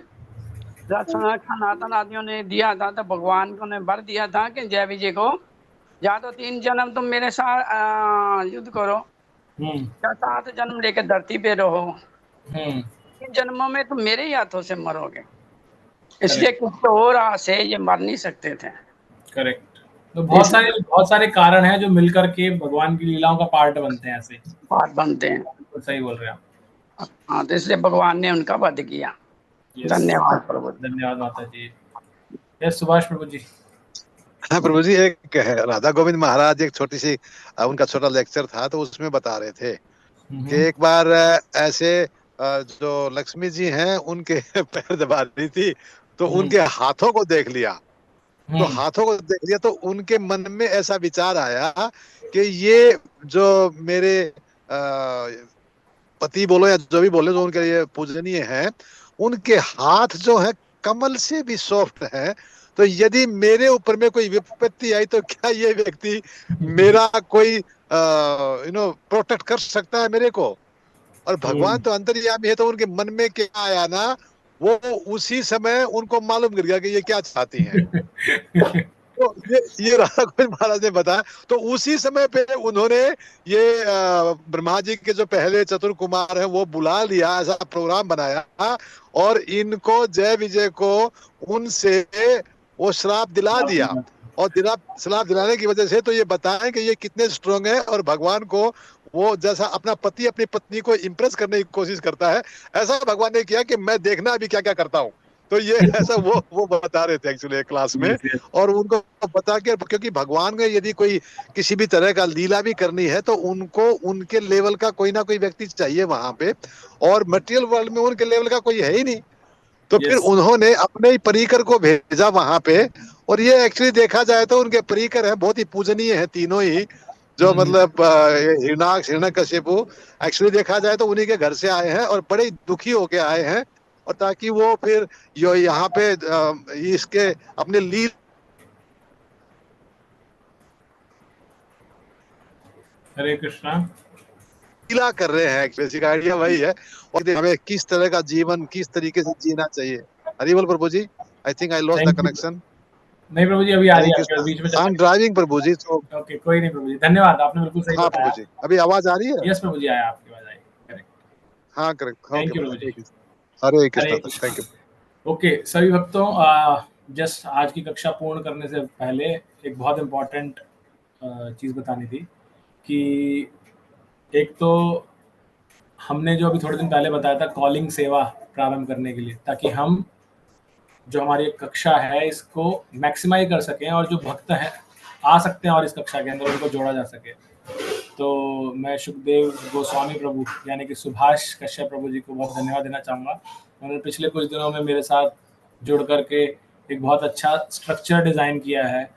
Speaker 14: सनातन आदियों ने दिया था, तो भगवान को ने वर दिया था कि जय विजय को या तो 3 जन्म तुम मेरे साथ युद्ध करो, या 7 जन्म लेकर धरती पे रहो, 3 जन्मों में तुम मेरे ही हाथों से मरोगे। इसलिए किसी और से ये मर नहीं सकते थे।
Speaker 2: करेक्ट। तो बहुत सारे कारण हैं जो मिलकर के भगवान की लीलाओं का पार्ट बनते हैं, ऐसे
Speaker 14: पार्ट बनते हैं।
Speaker 2: तो सही बोल रहे हैं आप।
Speaker 14: हाँ, तो इसलिए भगवान ने उनका वध किया। धन्यवाद प्रभु।
Speaker 2: धन्यवाद माता जी। यस सुभाष प्रभु जी।
Speaker 17: हाँ प्रभु जी, एक राधा गोविंद महाराज एक छोटी सी उनका छोटा लेक्चर था, तो उसमें बता रहे थे कि एक बार ऐसे जो लक्ष्मी जी हैं उनके पैर दबा रही थी, तो उनके हाथों को देख लिया। तो हाथों को देख लिया तो उनके मन में ऐसा विचार आया कि ये जो मेरे पति बोलो या जो भी बोले, जो उनके लिए पूजनीय है, उनके हाथ जो है कमल से भी सॉफ्ट है। तो यदि मेरे ऊपर में कोई विपत्ति आई तो क्या ये व्यक्ति मेरा कोई प्रोटेक्ट कर सकता है मेरे को? और भगवान तो अंतर्यामी है, तो उनके मन में क्या आया ना, वो उसी समय उनको मालूम गिर गया कि ये क्या चाहती हैं। तो ये राधा गोविंद महाराज ने बताया। तो उसी समय पे उन्होंने ये ब्रह्मा जी के जो पहले चतुर कुमार हैं वो बुला लिया, ऐसा प्रोग्राम बनाया और इनको जय विजय को उनसे वो श्राप दिला दिया। और श्राप दिलाने की वजह से तो ये बताएं कि ये कितने स्ट्रांग है और भगवान को वो जैसा अपना पति अपनी पत्नी को इम्प्रेस करने की कोशिश करता है, ऐसा भगवान ने किया कि मैं देखना अभी क्या क्या करता हूँ। तो ये ऐसा वो बता रहे थे एक्चुअली क्लास में। और उनको बता के, क्योंकि भगवान को यदि कोई किसी भी तरह का लीला भी करनी है तो उनको उनके लेवल का कोई ना कोई व्यक्ति चाहिए वहां पे, और मटेरियल वर्ल्ड में उनके लेवल का कोई है ही नहीं। तो फिर उन्होंने अपने ही परिकर को भेजा वहां पे। और ये एक्चुअली देखा जाए तो उनके परिकर हैं, बहुत ही पूजनीय है तीनों ही, जो मतलब हिरण्यकशिपु एक्चुअली देखा जाए तो उन्हीं के घर से आए हैं और बड़े दुखी होके आए हैं, और ताकि वो फिर यहाँ पे इसके अपने लील
Speaker 2: हरे कृष्णा
Speaker 17: लीला कर रहे हैं। बेसिक आइडिया वही है, और हमें किस तरह का जीवन किस तरीके से जीना चाहिए। हरि बोल प्रभु जी। I think I lost the connection.
Speaker 2: नहीं प्रभु जी, अभी आ रही है बीच में।
Speaker 17: आई एम ड्राइविंग प्रभु जी।
Speaker 2: ओके, कोई नहीं प्रभु जी, धन्यवाद, आपने बिल्कुल सही बताया।
Speaker 17: प्रभु जी, अभी आवाज आ रही है?
Speaker 2: यस प्रभु जी, आया, आपकी आवाज आई। करेक्ट,
Speaker 17: हाँ करेक्ट।
Speaker 2: थैंक यू प्रभु जी।
Speaker 17: Hare Krishna, thank you.
Speaker 2: Okay सभी भक्तों, जस्ट आज की कक्षा पूर्ण करने से पहले एक बहुत इम्पोर्टेंट चीज़ बतानी थी कि एक तो हमने जो अभी थोड़े दिन पहले बताया था कॉलिंग सेवा प्रारंभ करने के लिए, ताकि हम जो हमारी एक कक्षा है इसको मैक्सिमाइज कर सकें और जो भक्त हैं आ सकते हैं और इस कक्षा के अंदर उनको जोड़ा जा सके। तो मैं सुखदेव गोस्वामी प्रभु यानी कि सुभाष कश्यप प्रभु जी को बहुत धन्यवाद देना चाहूँगा। उन्होंने पिछले कुछ दिनों में मेरे साथ जुड़ करके एक बहुत अच्छा स्ट्रक्चर डिज़ाइन किया है,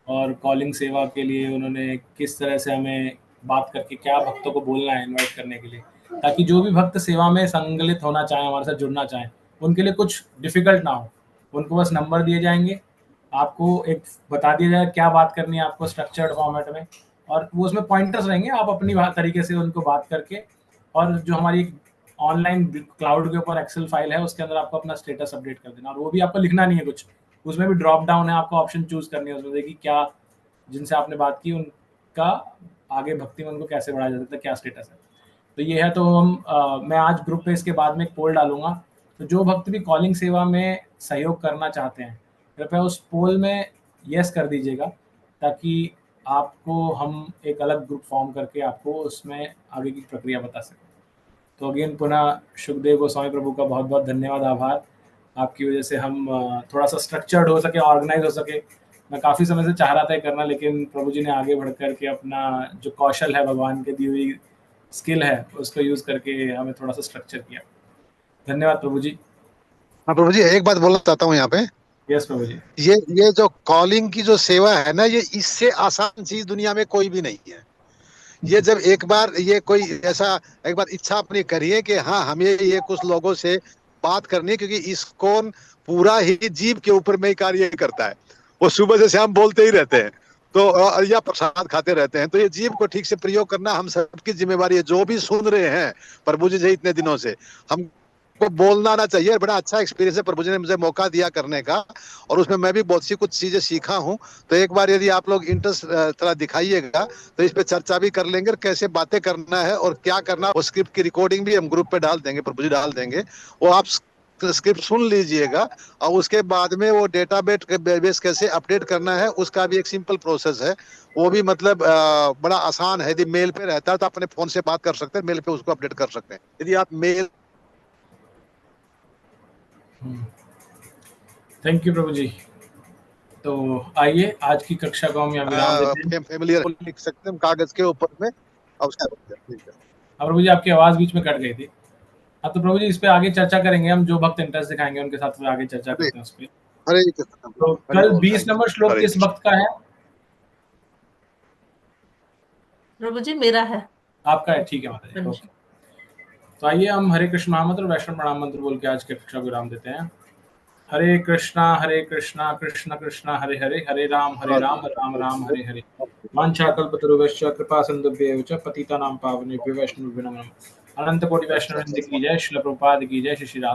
Speaker 2: और कॉलिंग सेवा के लिए उन्होंने किस तरह से हमें बात करके क्या भक्तों को बोलना है इन्वाइट करने के लिए, ताकि जो भी भक्त सेवा में संगलित होना चाहें, हमारे साथ जुड़ना चाहें, उनके लिए कुछ डिफ़िकल्ट ना हो। उनको बस नंबर दिए जाएंगे, आपको एक बता दिया जाएगा क्या बात करनी है आपको स्ट्रक्चर्ड फॉर्मेट में, और वो उसमें पॉइंटर्स रहेंगे, आप अपनी तरीके से उनको बात करके, और जो हमारी ऑनलाइन क्लाउड के ऊपर एक्सेल फाइल है उसके अंदर आपको अपना स्टेटस अपडेट कर देना, और वो भी आपको लिखना नहीं है कुछ, उसमें भी ड्रॉप डाउन है, आपको ऑप्शन चूज करनी है उसमें से कि क्या जिनसे आपने बात की उनका आगे भक्ति में उनको कैसे बढ़ाया जा सकता है, क्या स्टेटस है। तो ये है। तो हम मैं आज ग्रुप पे इसके बाद में एक पोल डालूंगा, तो जो भक्त भी कॉलिंग सेवा में सहयोग करना चाहते हैं कृपया उस पोल में यस कर दीजिएगा, ताकि आपको हम एक अलग ग्रुप फॉर्म करके आपको उसमें आगे की प्रक्रिया बता सकें। तो अगेन पुनः सुखदेव गोस्वामी प्रभु का बहुत बहुत धन्यवाद, आभार। आपकी वजह से हम थोड़ा सा स्ट्रक्चर्ड हो सके, ऑर्गेनाइज हो सके। मैं काफ़ी समय से चाह रहा था करना, लेकिन प्रभु जी ने आगे बढ़ कर के अपना जो कौशल है, भगवान के दी हुई स्किल है, उसको यूज़ करके हमें थोड़ा सा स्ट्रक्चर किया। धन्यवाद प्रभु जी।
Speaker 17: हाँ प्रभु जी, एक बात बोलना चाहता हूँ यहाँ पे।
Speaker 2: यस प्रभु जी।
Speaker 17: ये जो कॉलिंग की जो सेवा है ना, ये इससे आसान चीज दुनिया में कोई भी नहीं है। ये जब एक बार ये कोई ऐसा एक बार इच्छा अपनी करिए कि हाँ हमें ये कुछ लोगों से बात करनी है, क्योंकि इस्कॉन पूरा ही जीव के ऊपर में ही कार्य करता है। वो सुबह से शाम बोलते ही रहते हैं, तो या प्रसाद खाते रहते हैं। तो ये जीव को ठीक से प्रयोग करना हम सबकी जिम्मेवारी है। जो भी सुन रहे हैं प्रभु जी से इतने दिनों से, हमको बोलना आना चाहिए। बड़ा अच्छा एक्सपीरियंस है, प्रभु जी ने मुझे मौका दिया करने का, और उसमें मैं भी बहुत सी कुछ चीजें सीखा हूँ। तो एक बार यदि आप लोग इंटरेस्ट थोड़ा दिखाइएगा तो इस पे चर्चा भी कर लेंगे, कैसे बातें करना है और क्या करना। वो स्क्रिप्ट की रिकॉर्डिंग भी हम ग्रुप पे डाल देंगे, प्रभु जी डाल देंगे, वो आप स्क्रिप्ट सुन लीजिएगा। और उसके बाद में वो डेटाबेस कैसे अपडेट करना है उसका भी एक सिंपल प्रोसेस है। वो भी मतलब बड़ा आसान है। यदि मेल पे रहता है तो अपने फोन से बात कर सकते हैं, मेल पे उसको अपडेट कर सकते हैं। यदि आप मेल
Speaker 2: थैंक यू प्रभु जी। तो आइए आज की कक्षा को हम यहाँ विराम देते हैं।
Speaker 17: फैमिलियर लिख सकते हैं कागज के ऊपर में। अब प्रभु जी
Speaker 2: आपकी आवाज बीच में कट गई थी। हाँ तो प्रभु जी इस पे आगे चर्चा करेंगे हम, जो भक्त इंटरेस्ट दिखाएंगे उनके साथ में आगे चर्चा करते हैं उस पे।
Speaker 17: हरे कृष्ण।
Speaker 2: तो कल 20 नंबर श्लोक
Speaker 17: हरे
Speaker 2: किस भक्त का है?
Speaker 4: प्रभु जी मेरा है।
Speaker 2: आपका है, ठीक है माता जी, ओके। तो आइए हम हरे कृष्ण महामंत्र और वैष्णव प्रणाम मंत्र बोल के आज के कक्षा को विराम देते हैं। हरे कृष्णा कृष्ण कृष्ण हरे हरे, हरे राम राम राम हरे हरे। वांछा कल्पतरुभ्यश्च कृपा सिंधुभ्येव च पतितानां पावनेभ्यो वैष्णवेभ्यो नमः। अनंत कोटि वैष्णव वृंद की जय, श्रील प्रभुपाद की जय, श्री श्री राधा